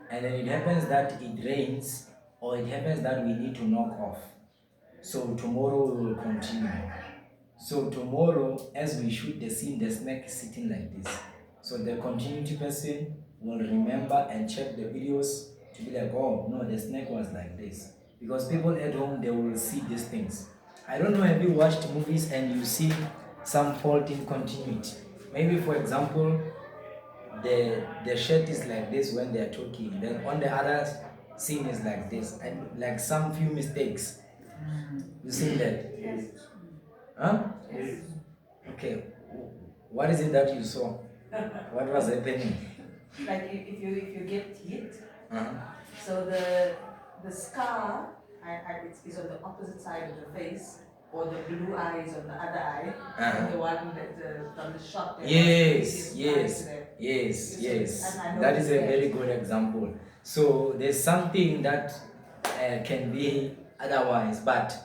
And then it happens that it rains or it happens that we need to knock off. So tomorrow we will continue. So tomorrow, as we shoot the scene, the snake is sitting like this. So the continuity person will remember and check the videos to be like, oh no, the snake was like this. Because people at home, they will see these things. I don't know, have you watched movies and you see some fault in continuity? Maybe for example, the shirt is like this when they are talking, then on the other scene is like this, and like some few mistakes. You see that? Yes. Huh? Yes. Okay. What is it that you saw? What was happening? Like if you get hit, Uh-huh. so the scar is on the opposite side of the face, or the blue eye is on the other eye, and the one that from the shot. that Yes, is yes, there. yes, yes. And I know That is a that. very good example. So there's something that can be otherwise, but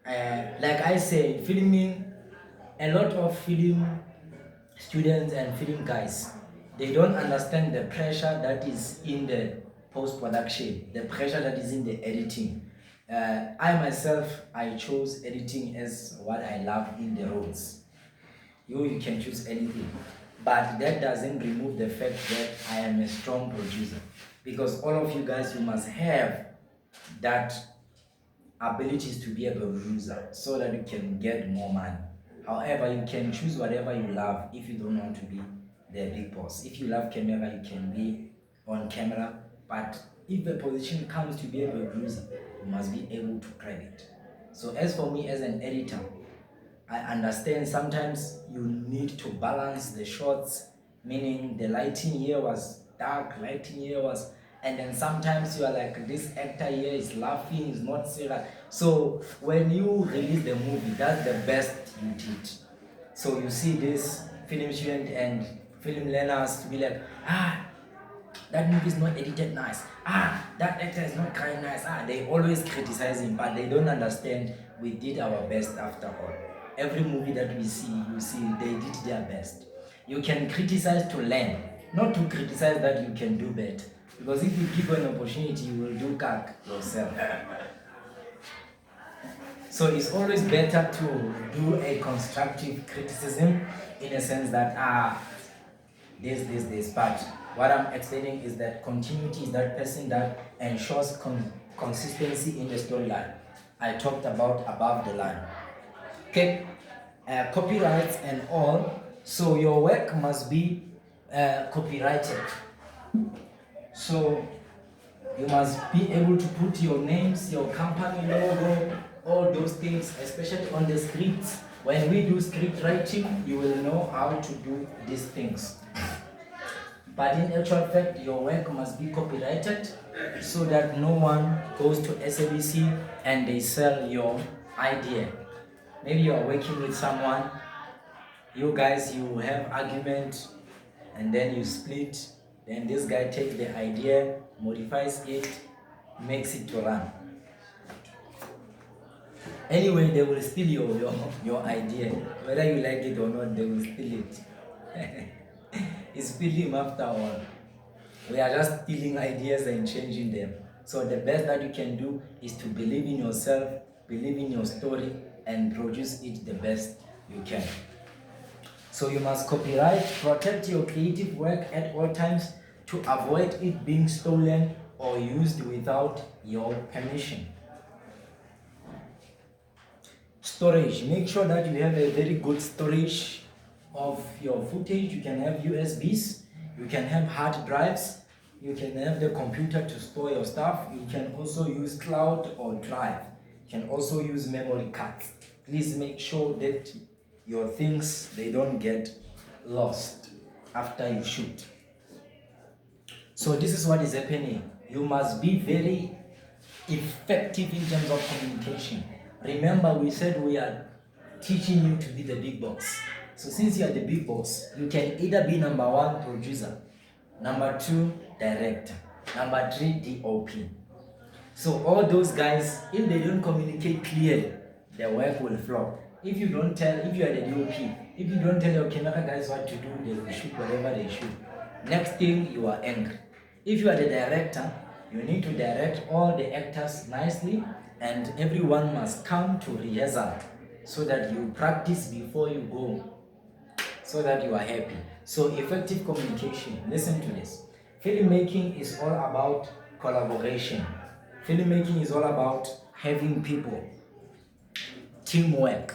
like I said, filming, a lot of film students and film guys, they don't understand the pressure that is in the post-production, the pressure that is in the editing. I myself, I chose editing as what I love in the roles. You can choose anything, but that doesn't remove the fact that I am a strong producer, because all of you guys, you must have that abilities to be a producer so that you can get more money. However, you can choose whatever you love. If you don't want to be the big boss, if you love camera, you can be on camera, but if the position comes to be a producer, you must be able to crack it. So as for me as an editor, I understand sometimes you need to balance the shots, meaning the lighting here was dark, lighting here was, and then sometimes you are like, this actor here is laughing, is not serious. So when you release the movie, that's the best you did. So you see this film student and film learners to be like, that movie is not edited nice. That actor is not crying nice. They always criticize him, but they don't understand we did our best after all. Every movie that we see, you see, they did their best. You can criticize to learn, not to criticize that you can do better. Because if you give an opportunity, you will do cack yourself. So it's always better to do a constructive criticism in a sense that, this. But what I'm explaining is that continuity is that person that ensures consistency in the storyline. I talked about above the line. Okay, copyrights and all. So your work must be copyrighted. So you must be able to put your names, your company logo, all those things, especially on the scripts. When we do script writing, you will know how to do these things. But in actual fact, your work must be copyrighted so that no one goes to SABC and they sell your idea. Maybe you are working with someone, you guys, you have argument, and then you split. Then this guy takes the idea, modifies it, makes it to run. Anyway, they will steal your idea. Whether you like it or not, they will steal it. It's film after all. We are just stealing ideas and changing them. So the best that you can do is to believe in yourself, believe in your story, and produce it the best you can. So you must copyright, protect your creative work at all times to avoid it being stolen or used without your permission. Storage. Make sure that you have a very good storage of your footage. You can have USBs, you can have hard drives, you can have the computer to store your stuff. You can also use cloud or drive. You can also use memory cards. Please make sure that your things, they don't get lost after you shoot. So this is what is happening. You must be very effective in terms of communication. Remember, we said we are teaching you to be the big boss. So since you are the big boss, you can either be number 1, producer, number 2, director, number 3, DOP. So all those guys, if they don't communicate clearly, their work will flop. If you are the DOP, if you don't tell your camera guys what to do, they will shoot whatever they shoot. Next thing, you are angry. If you are the director, you need to direct all the actors nicely, and everyone must come to rehearsal so that you practice before you go, so that you are happy. So effective communication, listen to this. Filmmaking is all about collaboration. Filmmaking is all about having people, teamwork.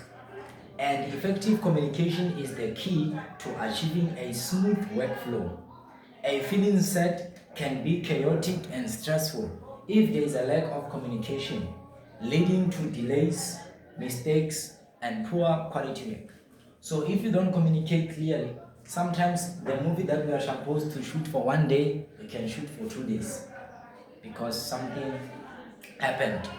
And effective communication is the key to achieving a smooth workflow. A film set can be chaotic and stressful if there is a lack of communication, leading to delays, mistakes, and poor quality work. So if you don't communicate clearly, sometimes the movie that we are supposed to shoot for 1 day, we can shoot for 2 days because something happened.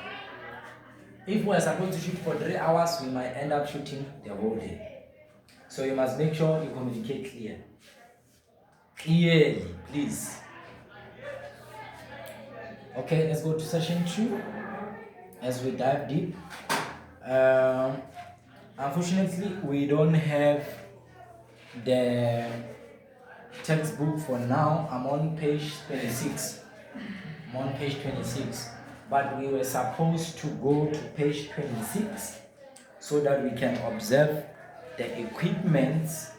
If we are supposed to shoot for 3 hours, we might end up shooting the whole day. So you must make sure you communicate clearly, please. Okay, let's go to session 2 as we dive deep. Unfortunately, we don't have the textbook for now. I'm on page 26. But we were supposed to go to page 26 so that we can observe the equipments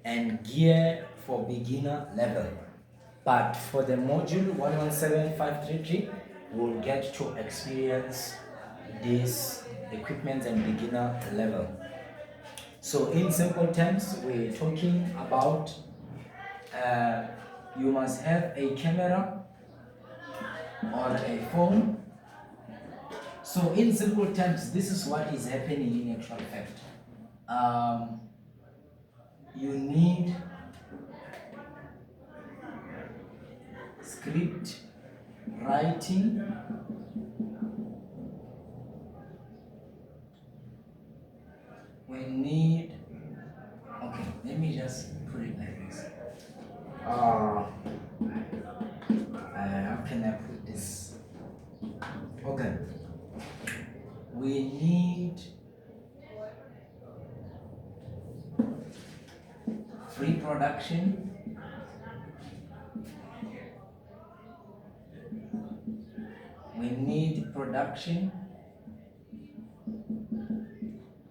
and gear for beginner level. But for the module 117533, we'll get to experience these equipments and beginner level. So in simple terms, we're talking about you must have a camera or a phone. So in simple terms, this is what is happening in actual fact. You need script writing, we need, okay, let me just put it like this. How can I put this? Okay, we need pre-production, we need production,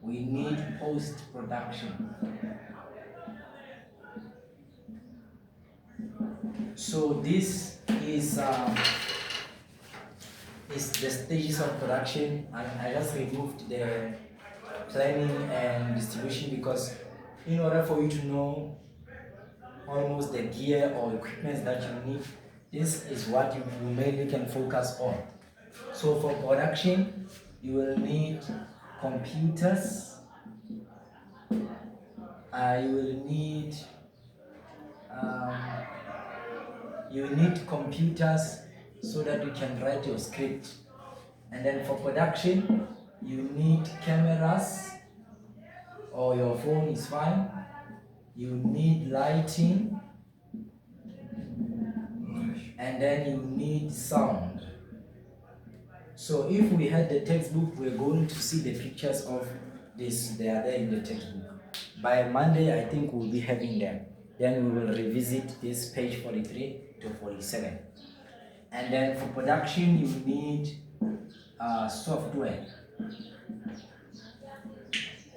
we need post-production. So this is the stages of production, and I just removed the planning and distribution because in order for you to know almost the gear or equipment that you need, this is what you mainly can focus on. So for production, you will need computers, you need computers so that you can write your script. And then for production, you need cameras, or your phone is fine. You need lighting, and then you need sound. So if we had the textbook, we're going to see the pictures of this. They are there in the textbook. By Monday, I think we'll be having them. Then we will revisit this page 43 to 47. And then for production, you need software.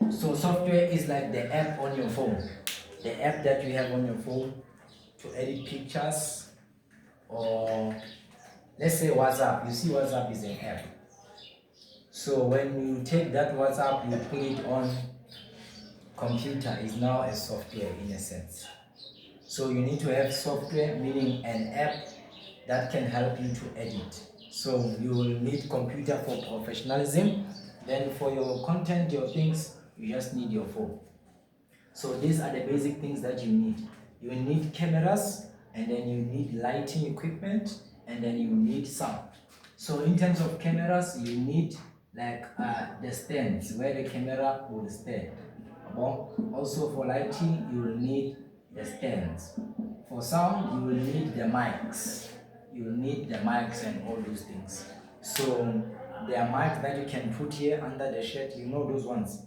So software is like the app on your phone. The app that you have on your phone to edit pictures, or let's say WhatsApp. You see WhatsApp is an app. So when you take that WhatsApp, you put it on computer, is now a software in a sense. So you need to have software, meaning an app that can help you to edit. So you will need computer for professionalism. Then for your content, your things, you just need your phone. So these are the basic things that you need. You need cameras, and then you need lighting equipment, and then you need sound. So in terms of cameras, you need like the stands where the camera will stand. Also for lighting, you will need the stands. For sound, you will need the mics. You will need the mics and all those things. So there are mics that you can put here under the shirt. You know those ones,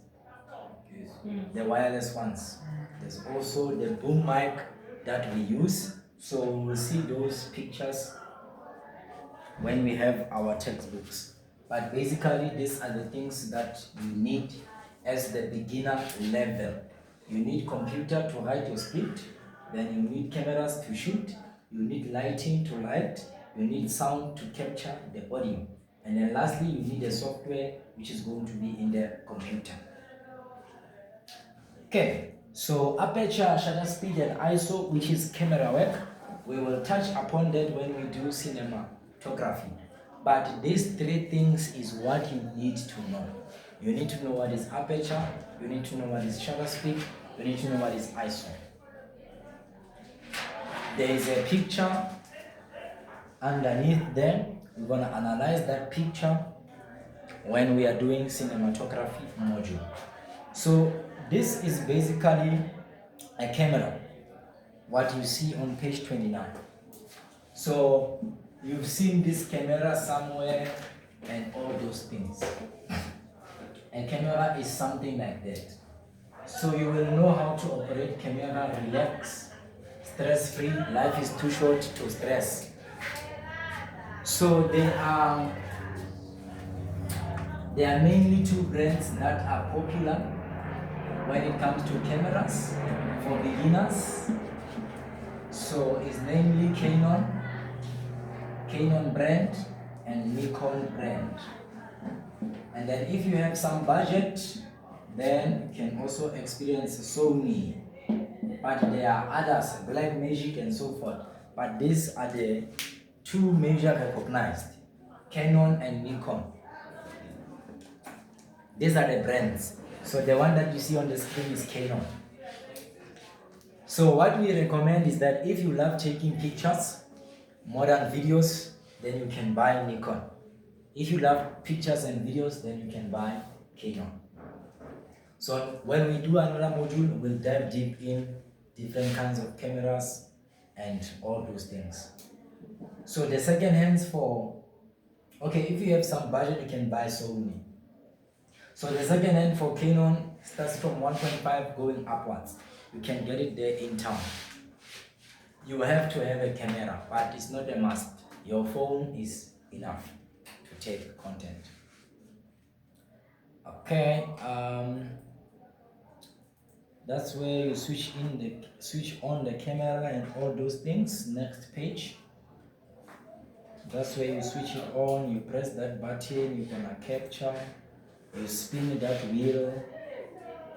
Yes. the wireless ones. There's also the boom mic that we use. So we'll see those pictures when we have our textbooks. But basically, these are the things that you need as the beginner level. You need computer to write your script, then you need cameras to shoot, you need lighting to light, you need sound to capture the audio, and then lastly, you need a software which is going to be in the computer. Okay, so aperture, shutter speed, and ISO, which is camera work, we will touch upon that when we do cinematography. But these three things is what you need to know. You need to know what is aperture, you need to know what is shutter speed, you need to know what is ISO. There is a picture underneath there. We're gonna analyze that picture when we are doing cinematography module. So this is basically a camera, what you see on page 29. So you've seen this camera somewhere and all those things. A camera is something like that. So you will know how to operate camera, relax, stress-free. Life is too short to stress. So there are mainly two brands that are popular when it comes to cameras for beginners. So it's namely Canon brand and Nikon brand. And then if you have some budget, then you can also experience Sony. But there are others, Blackmagic and so forth. But these are the two major recognized, Canon and Nikon. These are the brands. So the one that you see on the screen is Canon. So what we recommend is that if you love taking pictures, more than videos, then you can buy Nikon. If you love pictures and videos, then you can buy Canon. So when we do another module, we'll dive deep in different kinds of cameras and all those things. So the second hands for, okay, if you have some budget, you can buy Sony. So the second hand for Canon starts from 1.5 going upwards. You can get it there in town. You have to have a camera, but it's not a must. Your phone is enough to take content. Okay, that's where you switch on the camera and all those things. Next page. That's where you switch it on. You press that button. You're gonna capture. You spin that wheel,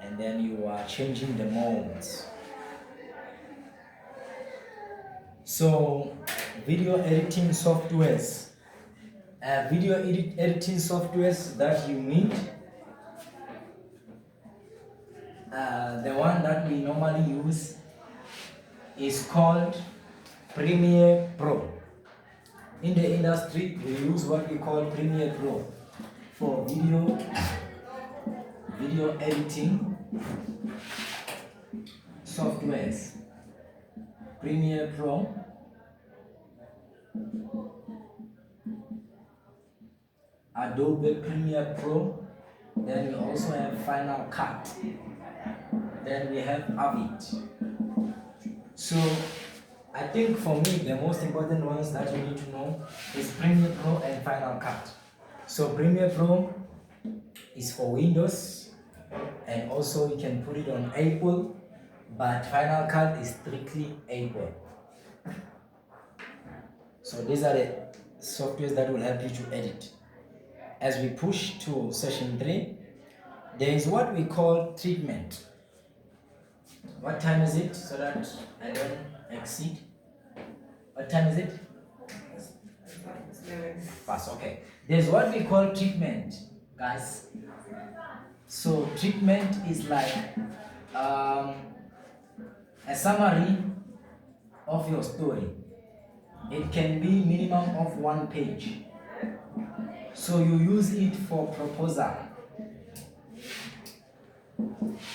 and then you are changing the modes. So, video editing softwares. Editing softwares that you need. The one that we normally use is called Premiere Pro. In the industry, we use what we call Premiere Pro for video editing softwares. Premiere Pro, Adobe Premiere Pro, then we also have Final Cut, then we have Avid. So I think for me the most important ones that you need to know is Premiere Pro and Final Cut. So Premiere Pro is for Windows, and also you can put it on Apple, but Final Cut is strictly Apple. So these are the softwares that will help you to edit. As we push to session 3, there is what we call treatment. What time is it so that I don't exceed? What time is it? Fast, okay. There's what we call treatment, guys. So treatment is like a summary of your story. It can be minimum of 1 page. So you use it for proposal.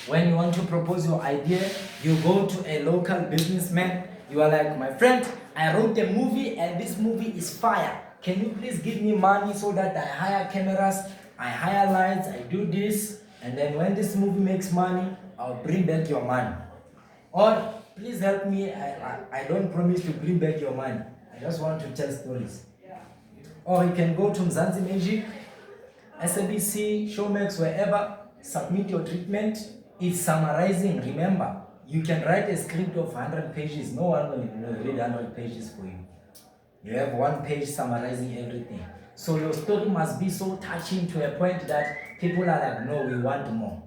When you want to propose your idea, you go to a local businessman. You are like, my friend, I wrote a movie and this movie is fire. Can you please give me money so that I hire cameras, I hire lights, I do this, and then when this movie makes money, I'll bring back your money. Or please help me, I don't promise to bring back your money. I just want to tell stories. Or you can go to Mzansi Magic, SABC, Showmax, wherever, submit your treatment. It's summarizing. Remember, you can write a script of 100 pages. No one will read 100 pages for you. You have one page summarizing everything. So your story must be so touching to a point that people are like, no, we want more.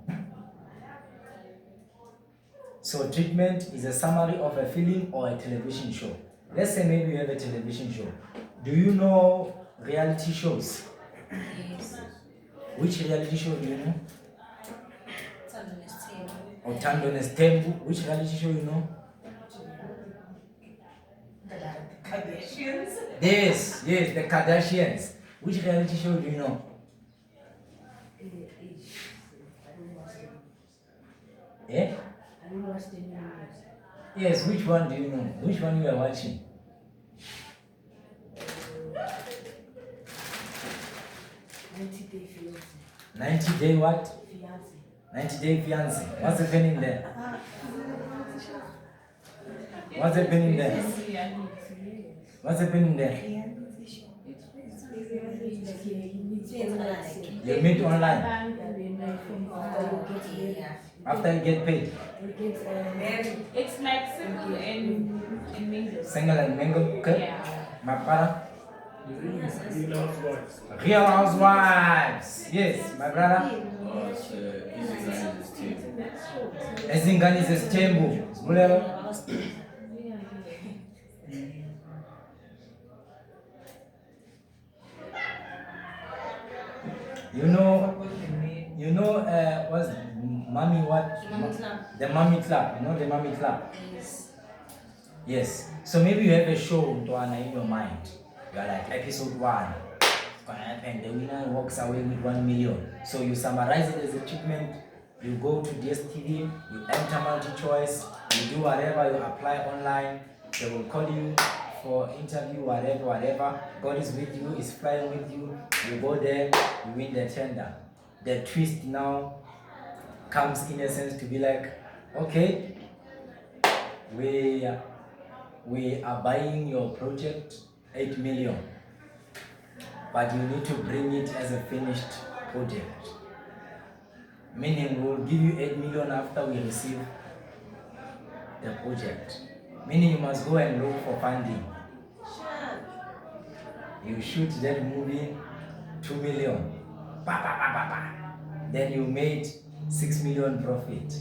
So treatment is a summary of a film or a television show. Let's say maybe you have a television show. Do you know reality shows? Yes. Which reality show do you know? Thandonesthembu. Uthando Nesthembu. Which reality show you know? The Kardashians. Yes, the Kardashians. Which reality show do you know? Eh? I don't watch the news. Yes, which one do you know? Which one you are watching? 90-day fiance. 90 Day what? Fiance. 90 Day Fiance. What's happening there? What's happening there? What's happening there? You meet online after you get paid. It's like single and mingle. Single and mingle, okay? Yeah. My brother? Real Housewives. Yes, my brother. Izingane Zesthembu. Zibulelo. You know, what's mommy what? Mommy Club. The Mommy Club. You know the Mommy Club? Yes. Yes. So maybe you have a show Ntwana, in your mind. You are like episode 1. It's gonna happen. The winner walks away with 1 million. So you summarize it as a treatment. You go to DSTV. You enter multi-choice. You do whatever. You apply online. They will call you for interview, whatever. God is with you. Is flying with you. You go there. You win the tender. The twist now comes in a sense to be like, okay, we are buying your project 8 million, but you need to bring it as a finished project. Meaning we'll give you 8 million after we receive the project. Meaning you must go and look for funding. You shoot that movie, 2 million. Then you made 6 million profit.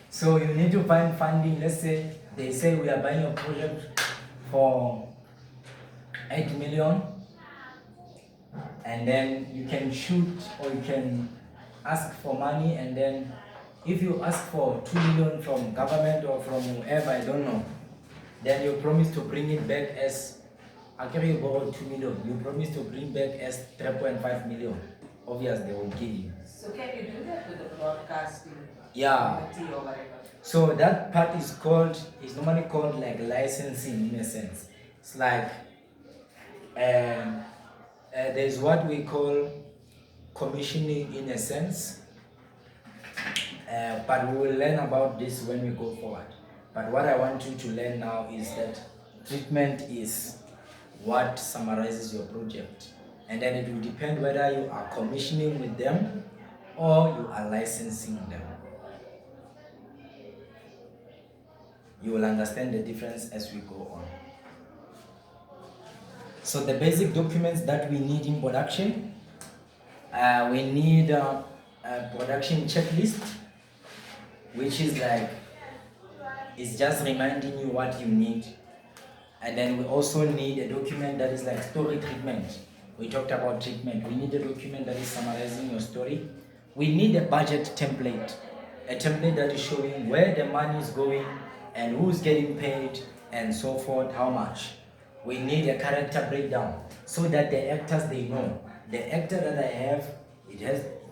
So you need to find funding. Let's say they say we are buying a project for 8 million, and then you can shoot or you can ask for money, and then if you ask for 2 million from government or from whoever, I don't know, then you promise to bring it back as, after you borrow 2 million, you promise to bring back as 3.5 million. Obviously, they will give you. So can you do that with the broadcasting? Yeah. Or whatever? So that part is normally called like licensing in a sense. It's like, there's what we call commissioning in a sense. But we will learn about this when we go forward. But what I want you to learn now is that treatment is what summarizes your project. And then it will depend whether you are commissioning with them or you are licensing them. You will understand the difference as we go on. So the basic documents that we need in production, we need a production checklist, which is like, it's just reminding you what you need. And then we also need a document that is like story treatment. We talked about treatment. We need a document that is summarizing your story. We need a budget template. a template that is showing where the money is going and who's getting paid and so forth, how much. We need a character breakdown so that the actors, they know the actor that I have,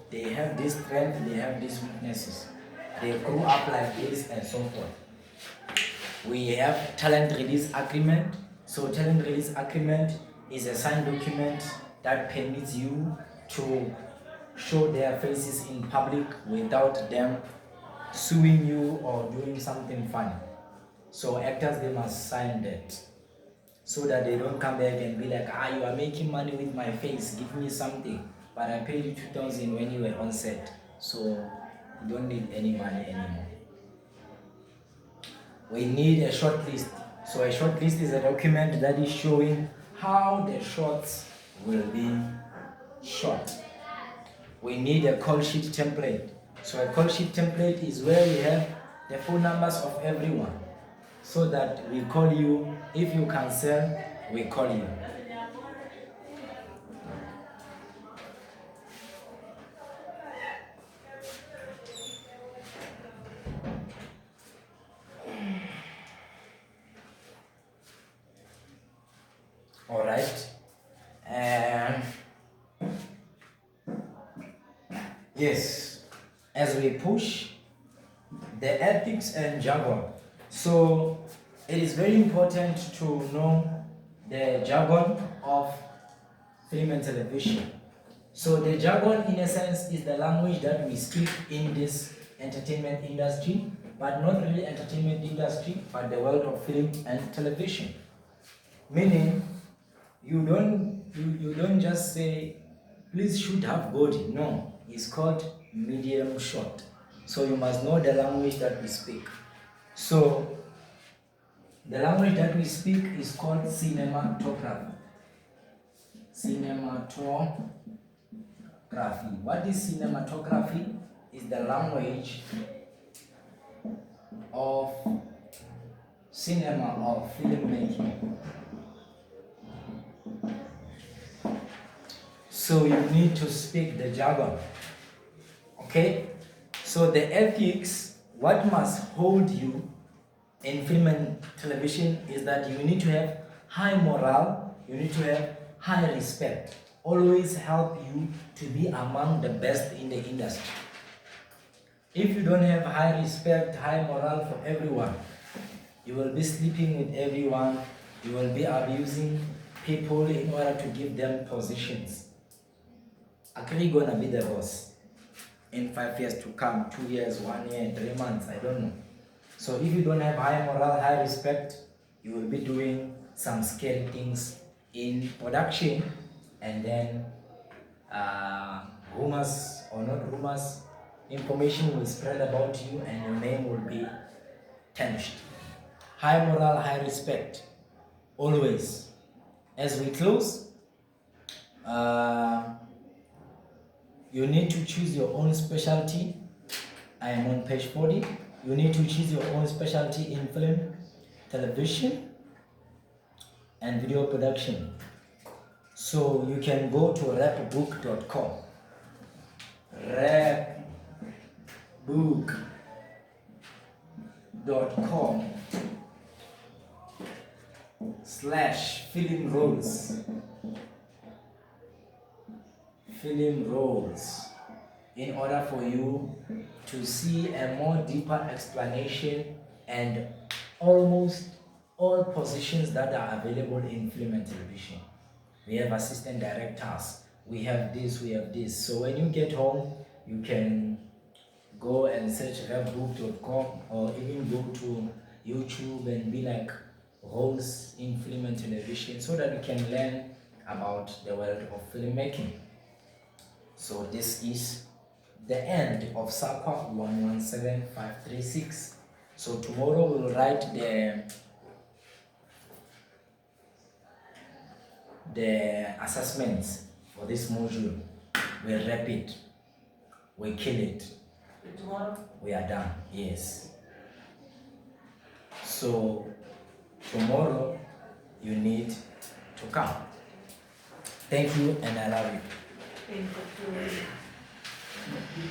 they have this strength, they have these weaknesses, they grew up like this and so forth. We have talent release agreement. So talent release agreement is a signed document that permits you to show their faces in public without them suing you or doing something funny. So actors, they must sign that so that they don't come back and be like, you are making money with my face, give me something, but I paid you 2,000 when you were on set, so you don't need any money anymore. We need a short list. So a short list is a document that is showing how the shots will be shot. We need a call sheet template. So a call sheet template is where we have the phone numbers of everyone, so that we call you. If you cancel, we call you. All right. And yes, as we push the ethics and jargon. So it is very important to know the jargon of film and television. So the jargon, in a sense, is the language that we speak in this entertainment industry, but not really entertainment industry, but the world of film and television. Meaning, you don't just say, please shoot half body. No, it's called medium shot. So you must know the language that we speak. So the language that we speak is called cinematography. Cinematography. What is cinematography? Is the language of cinema or filmmaking. So you need to speak the jargon. Okay? So the ethics, what must hold you in film and television is that you need to have high morale, you need to have high respect. Always help you to be among the best in the industry. If you don't have high respect, high morale for everyone, you will be sleeping with everyone, you will be abusing people in order to give them positions. Actually gonna be the boss in 5 years to come, 2 years, 1 year, 3 months, I don't know. So if you don't have high morale, high respect, you will be doing some scary things in production, and then rumors or not rumors, information will spread about you and your name will be tarnished. High morale, high respect, always. As we close, you need to choose your own specialty. I am on page 40. You need to choose your own specialty in film, television, and video production. So you can go to rapbook.com. rapbook.com/film roles in order for you to see a more deeper explanation and almost all positions that are available in film and television. We have assistant directors, we have this. So when you get home, you can go and search rapbook.com or even go to YouTube and be like roles in film and television so that you can learn about the world of filmmaking. So this is the end of SAQA 117536. So tomorrow we'll write the assessments for this module. We'll wrap it, we kill it. Tomorrow? We are done, yes. So tomorrow you need to come. Thank you and I love you. Thank you.